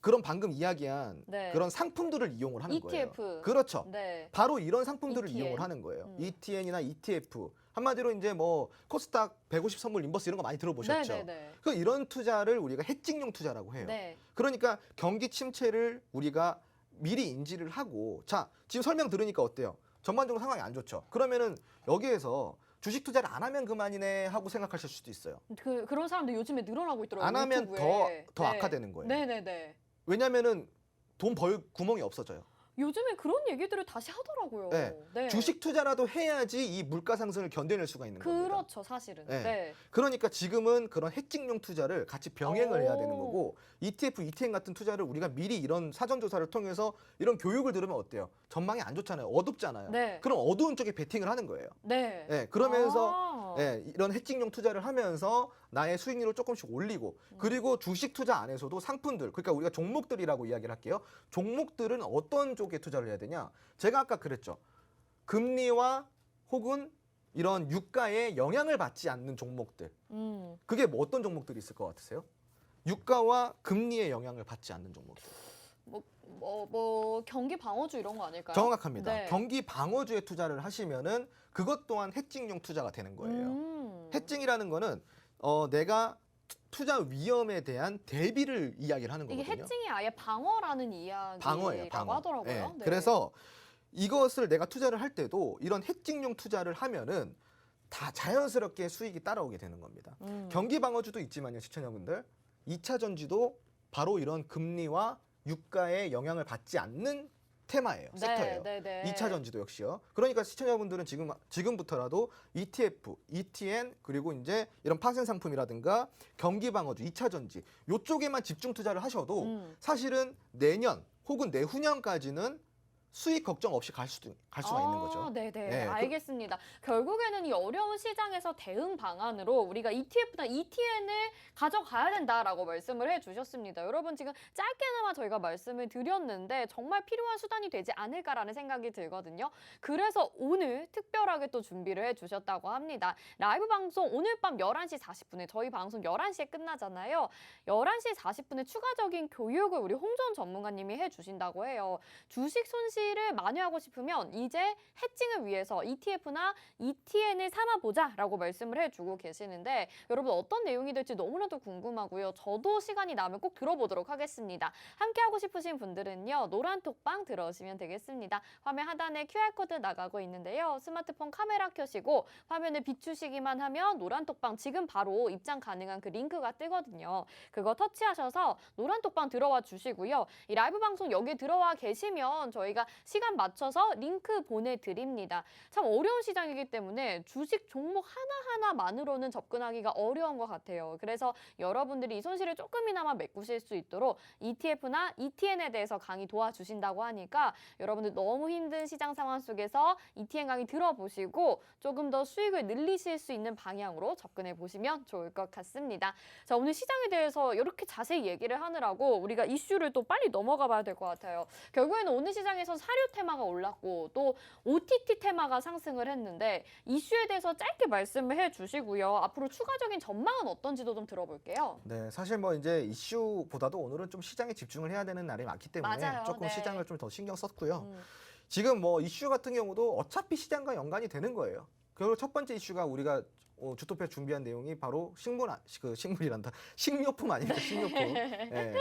그런 방금 이야기한 네. 그런 상품들을 이용을 하는 ETF. 거예요. 그렇죠. 네. 바로 이런 상품들을 ETN. 이용을 하는 거예요. ETN이나 ETF. 한마디로 이제 뭐 코스닥 150 선물 인버스 이런 거 많이 들어보셨죠? 네네네. 그 이런 투자를 우리가 해칭용 투자라고 해요. 네. 그러니까 경기 침체를 우리가 미리 인지를 하고 자 지금 설명 들으니까 어때요? 전반적으로 상황이 안 좋죠. 그러면은 여기에서 주식 투자를 안 하면 그만이네 하고 생각하실 수도 있어요. 그런 사람들 요즘에 늘어나고 있더라고요. 안 하면 유튜브에. 더 네. 악화되는 거예요. 네네네. 왜냐면은 돈 벌 구멍이 없어져요. 요즘에 그런 얘기들을 다시 하더라고요. 네. 네. 주식 투자라도 해야지 이 물가 상승을 견뎌낼 수가 있는 겁니다. 그렇죠, 사실은. 네. 네. 그러니까 지금은 그런 해칭용 투자를 같이 병행을 해야 되는 오. 거고 ETF, ETN 같은 투자를 우리가 미리 이런 사전 조사를 통해서 이런 교육을 들으면 어때요? 전망이 안 좋잖아요. 어둡잖아요. 네. 그럼 어두운 쪽에 베팅을 하는 거예요. 네. 네, 그러면서 아. 이런 해칭용 투자를 하면서 나의 수익률을 조금씩 올리고 그리고 주식 투자 안에서도 상품들 그러니까 우리가 종목들이라고 이야기를 할게요. 종목들은 어떤 쪽에 투자를 해야 되냐? 제가 아까 그랬죠. 금리와 혹은 이런 유가에 영향을 받지 않는 종목들. 그게 뭐 어떤 종목들이 있을 것 같으세요? 유가와 금리의 영향을 받지 않는 종목들. 뭐 경기 방어주 이런 거 아닐까요? 정확합니다. 네. 경기 방어주에 투자를 하시면은 그것 또한 해칭용 투자가 되는 거예요. 해칭이라는 거는 내가 투자 위험에 대한 대비를 이야기를 하는 이게 거거든요. 해칭이 아예 방어라는 이야기라고 방어예요, 방어. 하더라고요. 네. 네. 그래서 이것을 내가 투자를 할 때도 이런 해칭용 투자를 하면은 다 자연스럽게 수익이 따라오게 되는 겁니다. 경기 방어주도 있지만요, 시청자분들. 2차 전지도 바로 이런 금리와 유가의 영향을 받지 않는 테마예요. 네, 섹터예요. 네, 네. 2차 전지도 역시요. 그러니까 시청자분들은 지금부터라도 ETF, ETN 그리고 이제 이런 파생 상품이라든가 경기 방어주, 2차 전지 요쪽에만 집중 투자를 하셔도 사실은 내년 혹은 내후년까지는 수익 걱정 없이 갈 수가 있는 거죠. 네네. 네, 알겠습니다. 결국에는 이 어려운 시장에서 대응 방안으로 우리가 ETF나 ETN을 가져가야 된다라고 말씀을 해주셨습니다. 여러분 지금 짧게나마 저희가 말씀을 드렸는데 정말 필요한 수단이 되지 않을까라는 생각이 들거든요. 그래서 오늘 특별하게 또 준비를 해주셨다고 합니다. 라이브 방송 오늘 밤 11시 40분에 저희 방송 11시에 끝나잖아요. 11시 40분에 추가적인 교육을 우리 홍전 전문가님이 해주신다고 해요. 주식 손실을 만회하고 싶으면 이제 해칭을 위해서 ETF나 ETN을 삼아보자라고 말씀을 해주고 계시는데 여러분 어떤 내용이 될지 너무나도 궁금하고요. 저도 시간이 나면 꼭 들어보도록 하겠습니다. 함께하고 싶으신 분들은요. 노란톡방 들어오시면 되겠습니다. 화면 하단에 QR코드 나가고 있는데요. 스마트폰 카메라 켜시고 화면을 비추시기만 하면 노란톡방 지금 바로 입장 가능한 그 링크가 뜨거든요. 그거 터치하셔서 노란톡방 들어와 주시고요. 이 라이브 방송 여기 들어와 계시면 저희가 시간 맞춰서 링크 보내드립니다. 참 어려운 시장이기 때문에 주식 종목 하나하나만으로는 접근하기가 어려운 것 같아요. 그래서 여러분들이 이 손실을 조금이나마 메꾸실 수 있도록 ETF나 ETN에 대해서 강의 도와주신다고 하니까 여러분들 너무 힘든 시장 상황 속에서 ETN 강의 들어보시고 조금 더 수익을 늘리실 수 있는 방향으로 접근해 보시면 좋을 것 같습니다. 자, 오늘 시장에 대해서 이렇게 자세히 얘기를 하느라고 우리가 이슈를 또 빨리 넘어가 봐야 될 것 같아요. 결국에는 오늘 시장에서 사료 테마가 올랐고 또 OTT 테마가 상승을 했는데 이슈에 대해서 짧게 말씀을 해주시고요. 앞으로 추가적인 전망은 어떤지도 좀 들어볼게요. 네, 사실 뭐 이제 이슈보다도 오늘은 좀 시장에 집중을 해야 되는 날이 많기 때문에 맞아요. 조금 네. 시장을 좀 더 신경 썼고요. 음. 지금 뭐 이슈 같은 경우도 어차피 시장과 연관이 되는 거예요. 결국 첫 번째 이슈가 우리가 주토피아 준비한 내용이 바로 식료품 아닙니까? 식료품. 예.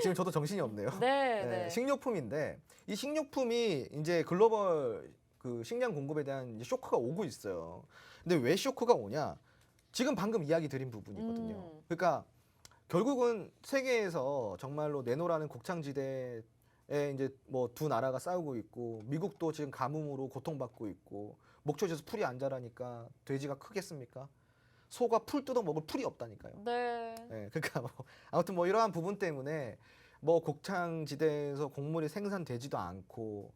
지금 저도 정신이 없네요. 네, 예, 네. 식료품인데 이 식료품이 이제 글로벌 그 식량 공급에 대한 이제 쇼크가 오고 있어요. 근데 왜 쇼크가 오냐? 지금 방금 이야기 드린 부분이거든요. 그러니까 결국은 세계에서 정말로 내노라는 곡창지대에 이제 뭐 두 나라가 싸우고 있고 미국도 지금 가뭄으로 고통받고 있고 목초지에서 풀이 안 자라니까 돼지가 크겠습니까? 소가 풀 뜯어 먹을 풀이 없다니까요. 네. 네, 그러니까 뭐 아무튼 뭐 이러한 부분 때문에 뭐 곡창지대에서 곡물이 생산되지도 않고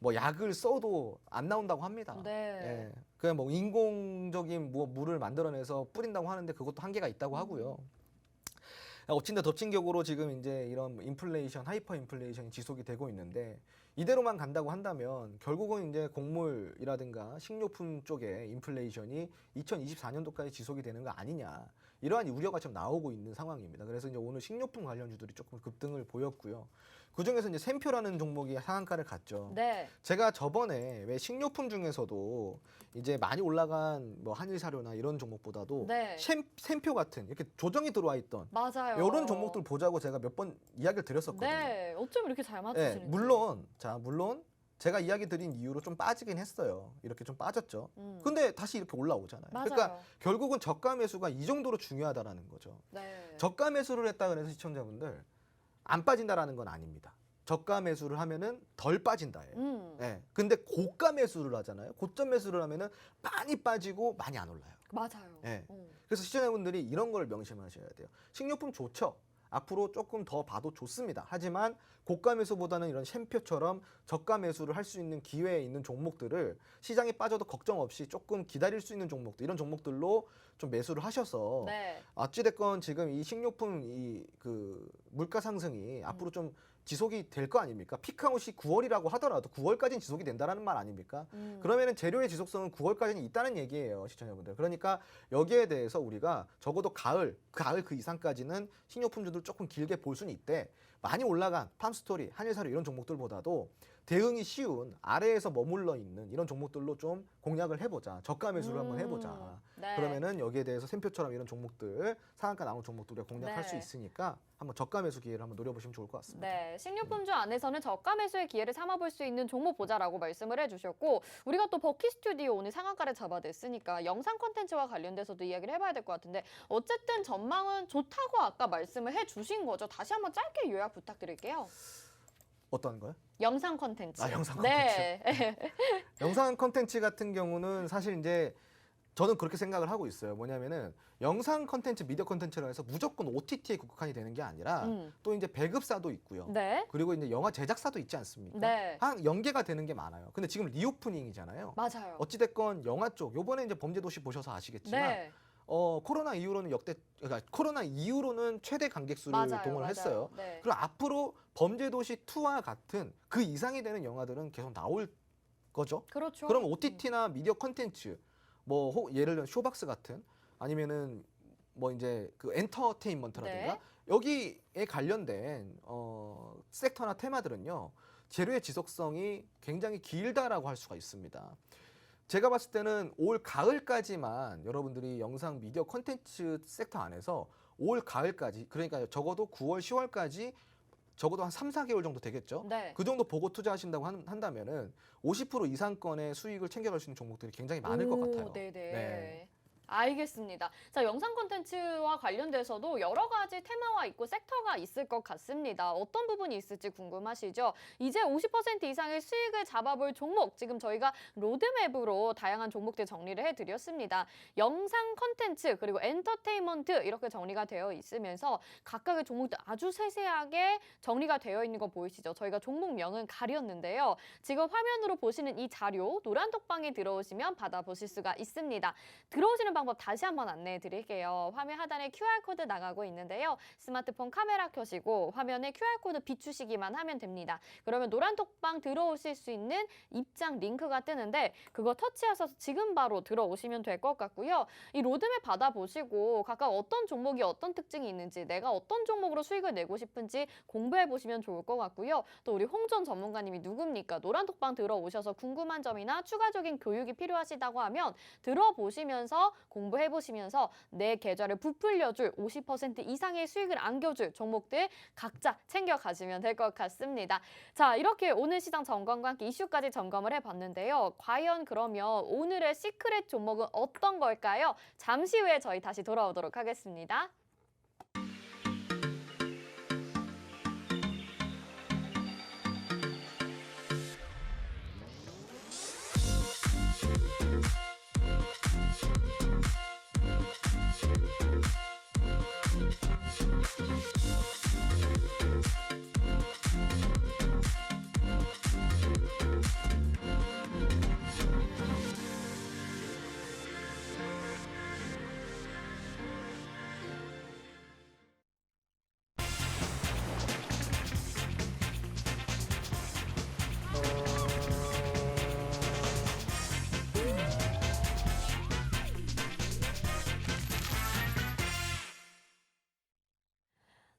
뭐 약을 써도 안 나온다고 합니다. 네. 예, 그냥 뭐 인공적인 뭐 물을 만들어내서 뿌린다고 하는데 그것도 한계가 있다고 하고요. 엎친데 덮친 격으로 지금 이제 이런 인플레이션, 하이퍼 인플레이션이 지속이 되고 있는데 이대로만 간다고 한다면 결국은 이제 곡물이라든가 식료품 쪽에 인플레이션이 2024년도까지 지속이 되는 거 아니냐. 이러한 우려가 좀 나오고 있는 상황입니다. 그래서 이제 오늘 식료품 관련주들이 조금 급등을 보였고요. 그중에서 이제 샘표라는 종목이 상한가를 갔죠. 네. 제가 저번에 왜 식료품 중에서도 이제 많이 올라간 뭐 한일사료나 이런 종목보다도 네. 샘표 같은 이렇게 조정이 들어와 있던 맞아요. 이런 종목들 보자고 제가 몇 번 이야기를 드렸었거든요. 네. 어쩜 이렇게 잘 맞추시는지. 네, 물론 제가 이야기 드린 이유로 좀 빠지긴 했어요. 이렇게 좀 빠졌죠. 근데 다시 이렇게 올라오잖아요. 맞아요. 그러니까 결국은 저가 매수가 이 정도로 중요하다라는 거죠. 네. 저가 매수를 했다 그래서 시청자분들 안 빠진다라는 건 아닙니다. 저가 매수를 하면은 덜 빠진다예요. 예. 근데 고가 매수를 하잖아요. 고점 매수를 하면은 많이 빠지고 많이 안 올라요. 맞아요. 예. 그래서 시청자분들이 이런 걸 명심하셔야 돼요. 식료품 좋죠. 앞으로 조금 더 봐도 좋습니다. 하지만 고가 매수보다는 이런 샘표처럼 저가 매수를 할 수 있는 기회에 있는 종목들을 시장에 빠져도 걱정 없이 조금 기다릴 수 있는 종목들, 이런 종목들로 좀 매수를 하셔서 네. 어찌됐건 지금 이 식료품 그 물가 상승이 앞으로 좀 지속이 될 거 아닙니까? 피크아웃이 9월이라고 하더라도 9월까지는 지속이 된다는 말 아닙니까? 그러면은 재료의 지속성은 9월까지는 있다는 얘기예요, 시청자분들. 그러니까 여기에 대해서 우리가 적어도 가을 그 이상까지는 식료품주들 조금 길게 볼 수는 있대. 많이 올라간 팜스토리, 한일사료 이런 종목들보다도 대응이 쉬운 아래에서 머물러 있는 이런 종목들로 좀 공략을 해보자. 저가 매수를 한번 해보자. 네. 그러면은 여기에 대해서 샘표처럼 이런 종목들, 상한가 나온 종목들 우리가 공략할 네. 수 있으니까 한번 저가 매수 기회를 한번 노려보시면 좋을 것 같습니다. 네, 식료품주 안에서는 저가 매수의 기회를 삼아볼 수 있는 종목 보자라고 말씀을 해주셨고 우리가 또 버키 스튜디오 오늘 상한가를 잡아냈으니까 영상 콘텐츠와 관련돼서도 이야기를 해봐야 될 것 같은데 어쨌든 전망은 좋다고 아까 말씀을 해주신 거죠. 다시 한번 짧게 요약 부탁드릴게요. 어떤 거요? 영상 콘텐츠. 영상 네. 영상 콘텐츠 같은 경우는 사실 이제 저는 그렇게 생각을 하고 있어요. 뭐냐면은 영상 콘텐츠, 미디어 콘텐츠라 해서 무조건 OTT에 국한이 되는 게 아니라 또 이제 배급사도 있고요. 네. 그리고 이제 영화 제작사도 있지 않습니까? 네. 한 연계가 되는 게 많아요. 근데 지금 리오프닝이잖아요. 맞아요. 어찌됐건 영화 쪽 요번에 이제 범죄도시 보셔서 아시겠지만 네. 코로나 이후로는 그러니까 코로나 이후로는 최대 관객 수를 맞아요. 동원을 했어요. 네. 그리고 앞으로 범죄도시 2와 같은 그 이상이 되는 영화들은 계속 나올 거죠. 그렇죠. 그럼 OTT나 미디어 콘텐츠 뭐 예를 들면 쇼박스 같은 아니면은 뭐 이제 그 엔터테인먼트라든가 네. 여기에 관련된 섹터나 테마들은요. 재료의 지속성이 굉장히 길다라고 할 수가 있습니다. 제가 봤을 때는 올 가을까지만 여러분들이 영상 미디어 콘텐츠 섹터 안에서 올 가을까지 그러니까 적어도 9월, 10월까지 적어도 한 3, 4개월 정도 되겠죠. 네. 그 정도 보고 투자하신다고 한다면은 50% 이상권의 수익을 챙겨갈 수 있는 종목들이 굉장히 많을 것 같아요. 네네. 네. 알겠습니다. 자, 영상 콘텐츠와 관련돼서도 여러 가지 테마와 있고 섹터가 있을 것 같습니다. 어떤 부분이 있을지 궁금하시죠? 이제 50% 이상의 수익을 잡아볼 종목, 지금 저희가 로드맵으로 다양한 종목들 정리를 해드렸습니다. 영상 콘텐츠 그리고 엔터테인먼트 이렇게 정리가 되어 있으면서 각각의 종목들 아주 세세하게 정리가 되어 있는 거 보이시죠? 저희가 종목명은 가렸는데요. 지금 화면으로 보시는 이 자료 노란 톡방에 들어오시면 받아보실 수가 있습니다. 들어오시는 참여하시는 방법 다시 한번 안내해 드릴게요. 화면 하단에 QR코드 나가고 있는데요. 스마트폰 카메라 켜시고 화면에 QR코드 비추시기만 하면 됩니다. 그러면 노란톡방 들어오실 수 있는 입장 링크가 뜨는데 그거 터치하셔서 지금 바로 들어오시면 될 것 같고요. 이 로드맵 받아보시고 각각 어떤 종목이 어떤 특징이 있는지 내가 어떤 종목으로 수익을 내고 싶은지 공부해보시면 좋을 것 같고요. 또 우리 홍전 전문가님이 누굽니까? 노란톡방 들어오셔서 궁금한 점이나 추가적인 교육이 필요하시다고 하면 들어보시면서 공부해보시면서 내 계좌를 부풀려줄 50% 이상의 수익을 안겨줄 종목들 각자 챙겨가시면 될 것 같습니다. 자, 이렇게 오늘 시장 점검과 함께 이슈까지 점검을 해봤는데요. 과연 그러면 오늘의 시크릿 종목은 어떤 걸까요? 잠시 후에 저희 다시 돌아오도록 하겠습니다.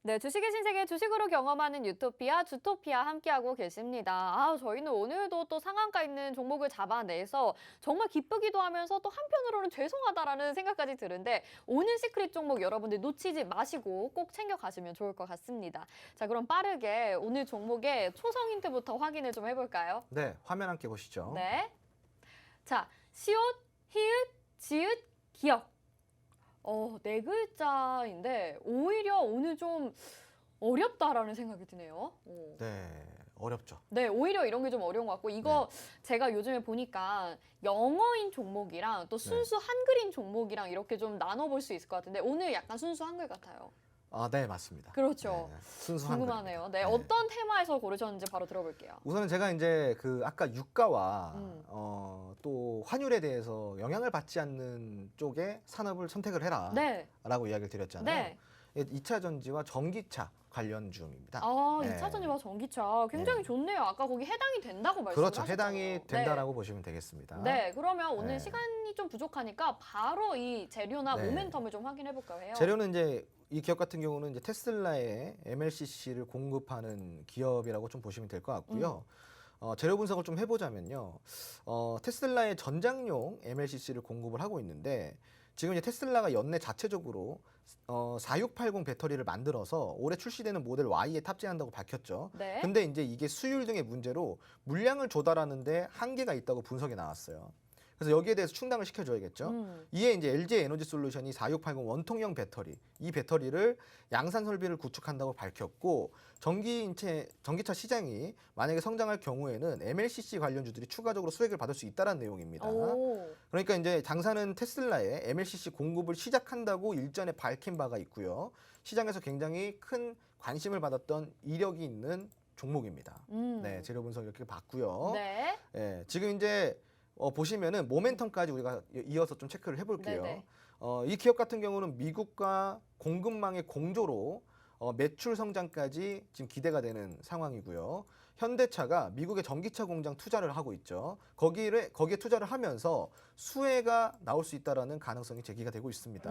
네, 주식의 신세계 주식으로 경험하는 유토피아, 주토피아 함께하고 계십니다. 저희는 오늘도 또 상한가 있는 종목을 잡아내서 정말 기쁘기도 하면서 또 한편으로는 죄송하다라는 생각까지 드는데 오늘 시크릿 종목 여러분들 놓치지 마시고 꼭 챙겨가시면 좋을 것 같습니다. 자, 그럼 빠르게 오늘 종목의 초성 힌트부터 확인을 좀 해볼까요? 네, 화면 함께 보시죠. 네. 자, 시옷, 히읗, 지읒, 기역. 네 글자인데 오히려 오늘 좀 어렵다라는 생각이 드네요. 네, 어렵죠. 네, 오히려 이런 게 좀 어려운 것 같고 이거 제가 요즘에 보니까 영어인 종목이랑 또 순수 한글인 종목이랑 이렇게 좀 나눠볼 수 있을 것 같은데 오늘 약간 순수 한글 같아요. 네, 맞습니다. 그렇죠. 네, 순수 한글. 궁금하네요. 네, 어떤 테마에서 고르셨는지 바로 들어볼게요. 우선은 제가 이제 그 아까 유가와 또 환율에 대해서 영향을 받지 않는 쪽의 산업을 선택을 해라라고 네. 이야기를 드렸잖아요. 네. 2차 전지와 전기차 관련주입니다. 2차 전지와 전기차 굉장히 좋네요. 아까 거기 해당이 된다고 그렇죠. 말씀하셨잖아요. 해당이 된다라고 보시면 되겠습니다. 네, 그러면 오늘 시간이 좀 부족하니까 바로 이 재료나 모멘텀을 좀 확인해 볼까 해요. 재료는 이제 이 기업 같은 경우는 이제 테슬라의 MLCC를 공급하는 기업이라고 좀 보시면 될 것 같고요. 재료 분석을 좀 해보자면요. 테슬라의 전장용 MLCC를 공급을 하고 있는데 지금 이제 테슬라가 연내 자체적으로 4680 배터리를 만들어서 올해 출시되는 모델 Y에 탑재한다고 밝혔죠. 네. 근데 이제 이게 수율 등의 문제로 물량을 조달하는데 한계가 있다고 분석이 나왔어요. 그래서 여기에 대해서 충당을 시켜줘야겠죠. 이에 이제 LG 에너지 솔루션이 4680 원통형 배터리, 이 배터리를 양산 설비를 구축한다고 밝혔고 전기차 시장이 만약에 성장할 경우에는 MLCC 관련주들이 추가적으로 수혜를 받을 수 있다는 내용입니다. 그러니까 이제 당사는 테슬라의 MLCC 공급을 시작한다고 일전에 밝힌 바가 있고요. 시장에서 굉장히 큰 관심을 받았던 이력이 있는 종목입니다. 네, 재료 분석 이렇게 봤고요. 네. 네, 지금 이제 보시면은 모멘텀까지 우리가 이어서 좀 체크를 해볼게요. 이 기업 같은 경우는 미국과 공급망의 공조로 매출 성장까지 지금 기대가 되는 상황이고요. 현대차가 미국의 전기차 공장 투자를 하고 있죠. 거기에 투자를 하면서 수혜가 나올 수 있다라는 가능성이 제기가 되고 있습니다.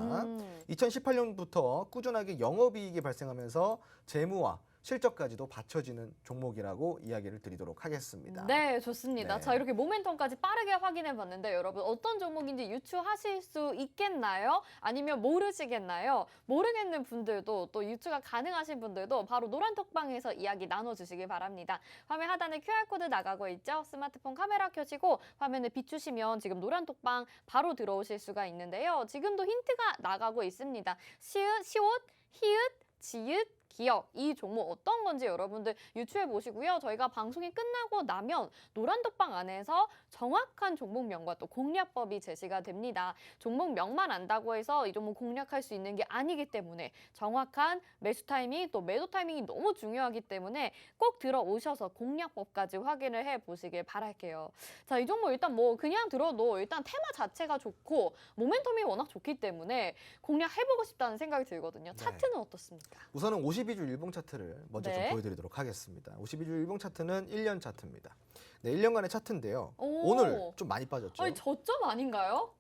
2018년부터 꾸준하게 영업이익이 발생하면서 재무와 실적까지도 받쳐지는 종목이라고 이야기를 드리도록 하겠습니다. 네, 좋습니다. 네. 자, 이렇게 모멘텀까지 빠르게 확인해 봤는데 여러분 어떤 종목인지 유추하실 수 있겠나요? 아니면 모르시겠나요? 모르겠는 분들도 또 유추가 가능하신 분들도 바로 노란톡방에서 이야기 나눠주시길 바랍니다. 화면 하단에 QR코드 나가고 있죠? 스마트폰 카메라 켜시고 화면을 비추시면 지금 노란톡방 바로 들어오실 수가 있는데요. 지금도 힌트가 나가고 있습니다. 시옷, 히읗, 지읒, 기업, 이 종목 어떤 건지 여러분들 유추해 보시고요. 저희가 방송이 끝나고 나면 노란톡방 안에서 정확한 종목명과 또 공략법이 제시가 됩니다. 종목명만 안다고 해서 이 종목 공략할 수 있는 게 아니기 때문에 정확한 매수 타이밍 또 매도 타이밍이 너무 중요하기 때문에 꼭 들어오셔서 공략법까지 확인을 해 보시길 바랄게요. 자, 이 종목 일단 뭐 그냥 들어도 일단 테마 자체가 좋고 모멘텀이 워낙 좋기 때문에 공략해보고 싶다는 생각이 들거든요. 네. 차트는 어떻습니까? 우선은 52주 일봉 차트를 먼저 네. 좀 보여드리도록 하겠습니다. 52주 일봉 차트는 1년 차트입니다. 네, 1년간의 차트인데요. 오. 오늘 좀 많이 빠졌죠. 아니, 저점 아닌가요?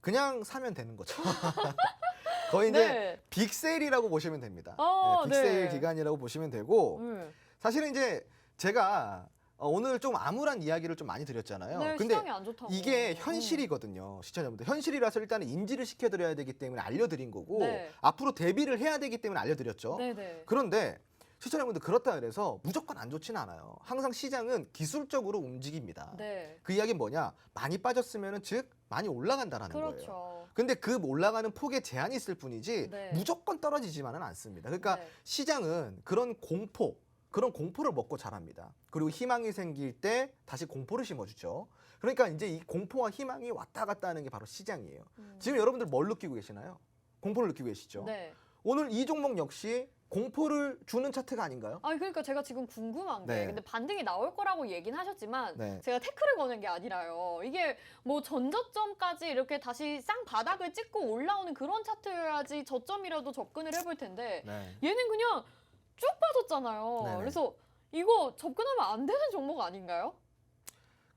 그냥 사면 되는 거죠. 거의 이제 네. 빅세일이라고 보시면 됩니다. 어, 네, 빅세일 네. 기간이라고 보시면 되고 사실은 이제 제가 오늘 좀 암울한 이야기를 좀 많이 드렸잖아요. 네, 근데 시장이 안 좋다고. 이게 현실이거든요. 시청자분들. 현실이라서 일단은 인지를 시켜드려야 되기 때문에 알려드린 거고 네. 앞으로 대비를 해야 되기 때문에 알려드렸죠. 네네. 그런데 시청자분들 그렇다 그래서 무조건 안 좋지는 않아요. 항상 시장은 기술적으로 움직입니다. 네. 그 이야기는 뭐냐? 많이 빠졌으면 즉 많이 올라간다라는 거예요. 그렇죠. 근데 그 올라가는 폭에 제한이 있을 뿐이지 네. 무조건 떨어지지만은 않습니다. 그러니까 네. 시장은 그런 공포를 먹고 자랍니다. 그리고 희망이 생길 때 다시 공포를 심어주죠. 그러니까 이제 이 공포와 희망이 왔다 갔다 하는 게 바로 시장이에요. 지금 여러분들 뭘 느끼고 계시나요? 공포를 느끼고 계시죠? 네. 오늘 이 종목 역시 공포를 주는 차트가 아닌가요? 아니 그러니까 제가 지금 궁금한 게 네. 근데 반등이 나올 거라고 얘기는 하셨지만 네. 제가 태클을 거는 게 아니라요. 이게 뭐 전저점까지 이렇게 다시 쌍바닥을 찍고 올라오는 그런 차트여야지 저점이라도 접근을 해볼 텐데 네. 얘는 그냥 쭉 빠졌잖아요. 네네. 그래서 이거 접근하면 안 되는 종목 아닌가요?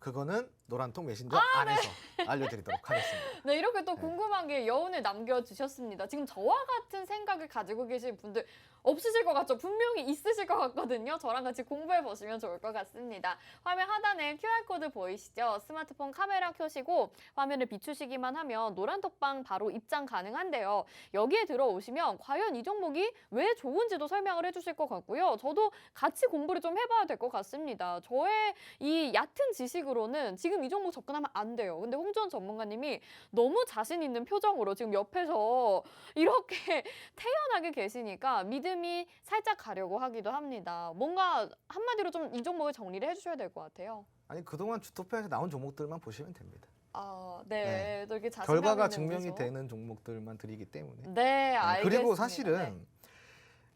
그거는 노란통 메신저 안에서 알려드리도록 하겠습니다. 네, 이렇게 또 네. 궁금한 게 여운을 남겨주셨습니다. 지금 저와 같은 생각을 가지고 계신 분들 없으실 것 같죠? 분명히 있으실 것 같거든요. 저랑 같이 공부해 보시면 좋을 것 같습니다. 화면 하단에 QR코드 보이시죠? 스마트폰 카메라 켜시고 화면을 비추시기만 하면 노란톡방 바로 입장 가능한데요. 여기에 들어오시면 과연 이 종목이 왜 좋은지도 설명을 해주실 것 같고요. 저도 같이 공부를 좀 해봐야 될 것 같습니다. 저의 이 얕은 지식으로는 지금 이 종목 접근하면 안 돼요. 근데 홍주원 전문가님이 너무 자신 있는 표정으로 지금 옆에서 이렇게 태연하게 계시니까 믿음이 살짝 가려고 하기도 합니다. 뭔가 한마디로 좀 이 종목을 정리를 해주셔야 될 것 같아요. 아니 그동안 주토피아에서 나온 종목들만 보시면 됩니다. 아, 네. 또 이렇게 자신감 결과가 있는 증명이 미소. 되는 종목들만 드리기 때문에. 네, 알겠습니다. 그리고 사실은 네.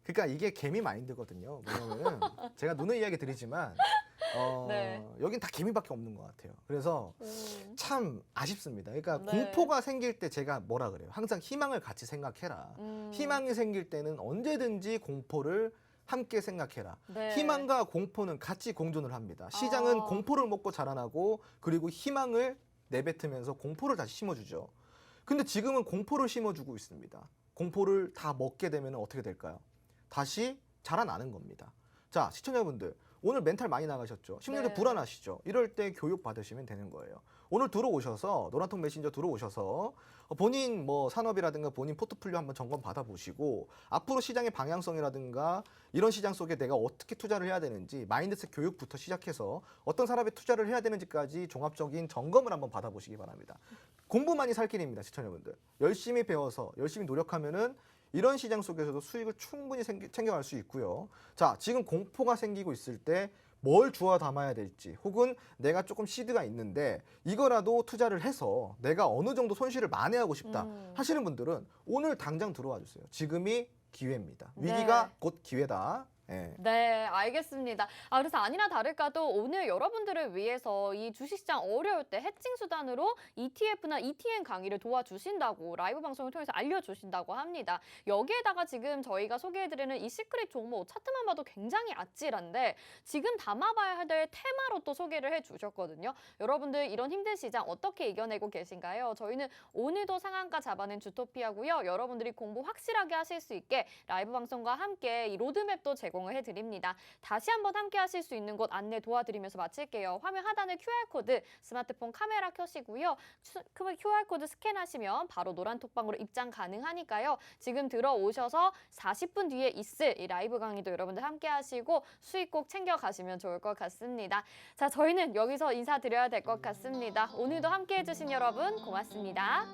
그러니까 이게 개미 마인드거든요. 왜냐면은 제가 누누이 이야기 드리지만 네. 여긴 다 개미밖에 없는 것 같아요. 그래서 참 아쉽습니다. 그러니까 네. 공포가 생길 때 제가 뭐라 그래요? 항상 희망을 같이 생각해라. 희망이 생길 때는 언제든지 공포를 함께 생각해라. 네. 희망과 공포는 같이 공존을 합니다. 시장은 아. 공포를 먹고 자라나고 그리고 희망을 내뱉으면서 공포를 다시 심어주죠. 근데 지금은 공포를 심어주고 있습니다. 공포를 다 먹게 되면 어떻게 될까요? 다시 자라나는 겁니다. 자, 시청자분들 오늘 멘탈 많이 나가셨죠? 심리도 네. 불안하시죠? 이럴 때 교육 받으시면 되는 거예요. 오늘 들어오셔서 노란통 메신저 들어오셔서 본인 뭐 산업이라든가 본인 포트폴리오 한번 점검 받아보시고 앞으로 시장의 방향성이라든가 이런 시장 속에 내가 어떻게 투자를 해야 되는지 마인드셋 교육부터 시작해서 어떤 산업에 투자를 해야 되는지까지 종합적인 점검을 한번 받아보시기 바랍니다. 공부만이 살 길입니다, 시청자분들. 열심히 배워서 열심히 노력하면은 이런 시장 속에서도 수익을 충분히 챙겨갈 수 있고요. 자, 지금 공포가 생기고 있을 때 뭘 주워 담아야 될지 혹은 내가 조금 시드가 있는데 이거라도 투자를 해서 내가 어느 정도 손실을 만회하고 싶다 하시는 분들은 오늘 당장 들어와 주세요. 지금이 기회입니다. 위기가 네. 곧 기회다. 예. 네, 알겠습니다. 그래서 아니나 다를까도 오늘 여러분들을 위해서 이 주식시장 어려울 때 해칭 수단으로 ETF나 ETN 강의를 도와주신다고 라이브 방송을 통해서 알려주신다고 합니다. 여기에다가 지금 저희가 소개해드리는 이 시크릿 종목 차트만 봐도 굉장히 아찔한데 지금 담아봐야 될 테마로 또 소개를 해주셨거든요. 여러분들 이런 힘든 시장 어떻게 이겨내고 계신가요? 저희는 오늘도 상한가 잡아낸 주토피아고요. 여러분들이 공부 확실하게 하실 수 있게 라이브 방송과 함께 이 로드맵도 제공을 해드립니다. 다시 한번 함께 하실 수 있는 곳 안내 도와드리면서 마칠게요. 화면 하단에 QR코드 스마트폰 카메라 켜시고요. QR코드 스캔하시면 바로 노란톡방으로 입장 가능하니까요. 지금 들어오셔서 40분 뒤에 있을 이 라이브 강의도 여러분들 함께 하시고 수익 꼭 챙겨가시면 좋을 것 같습니다. 자, 저희는 여기서 인사드려야 될 것 같습니다. 오늘도 함께 해주신 여러분 고맙습니다.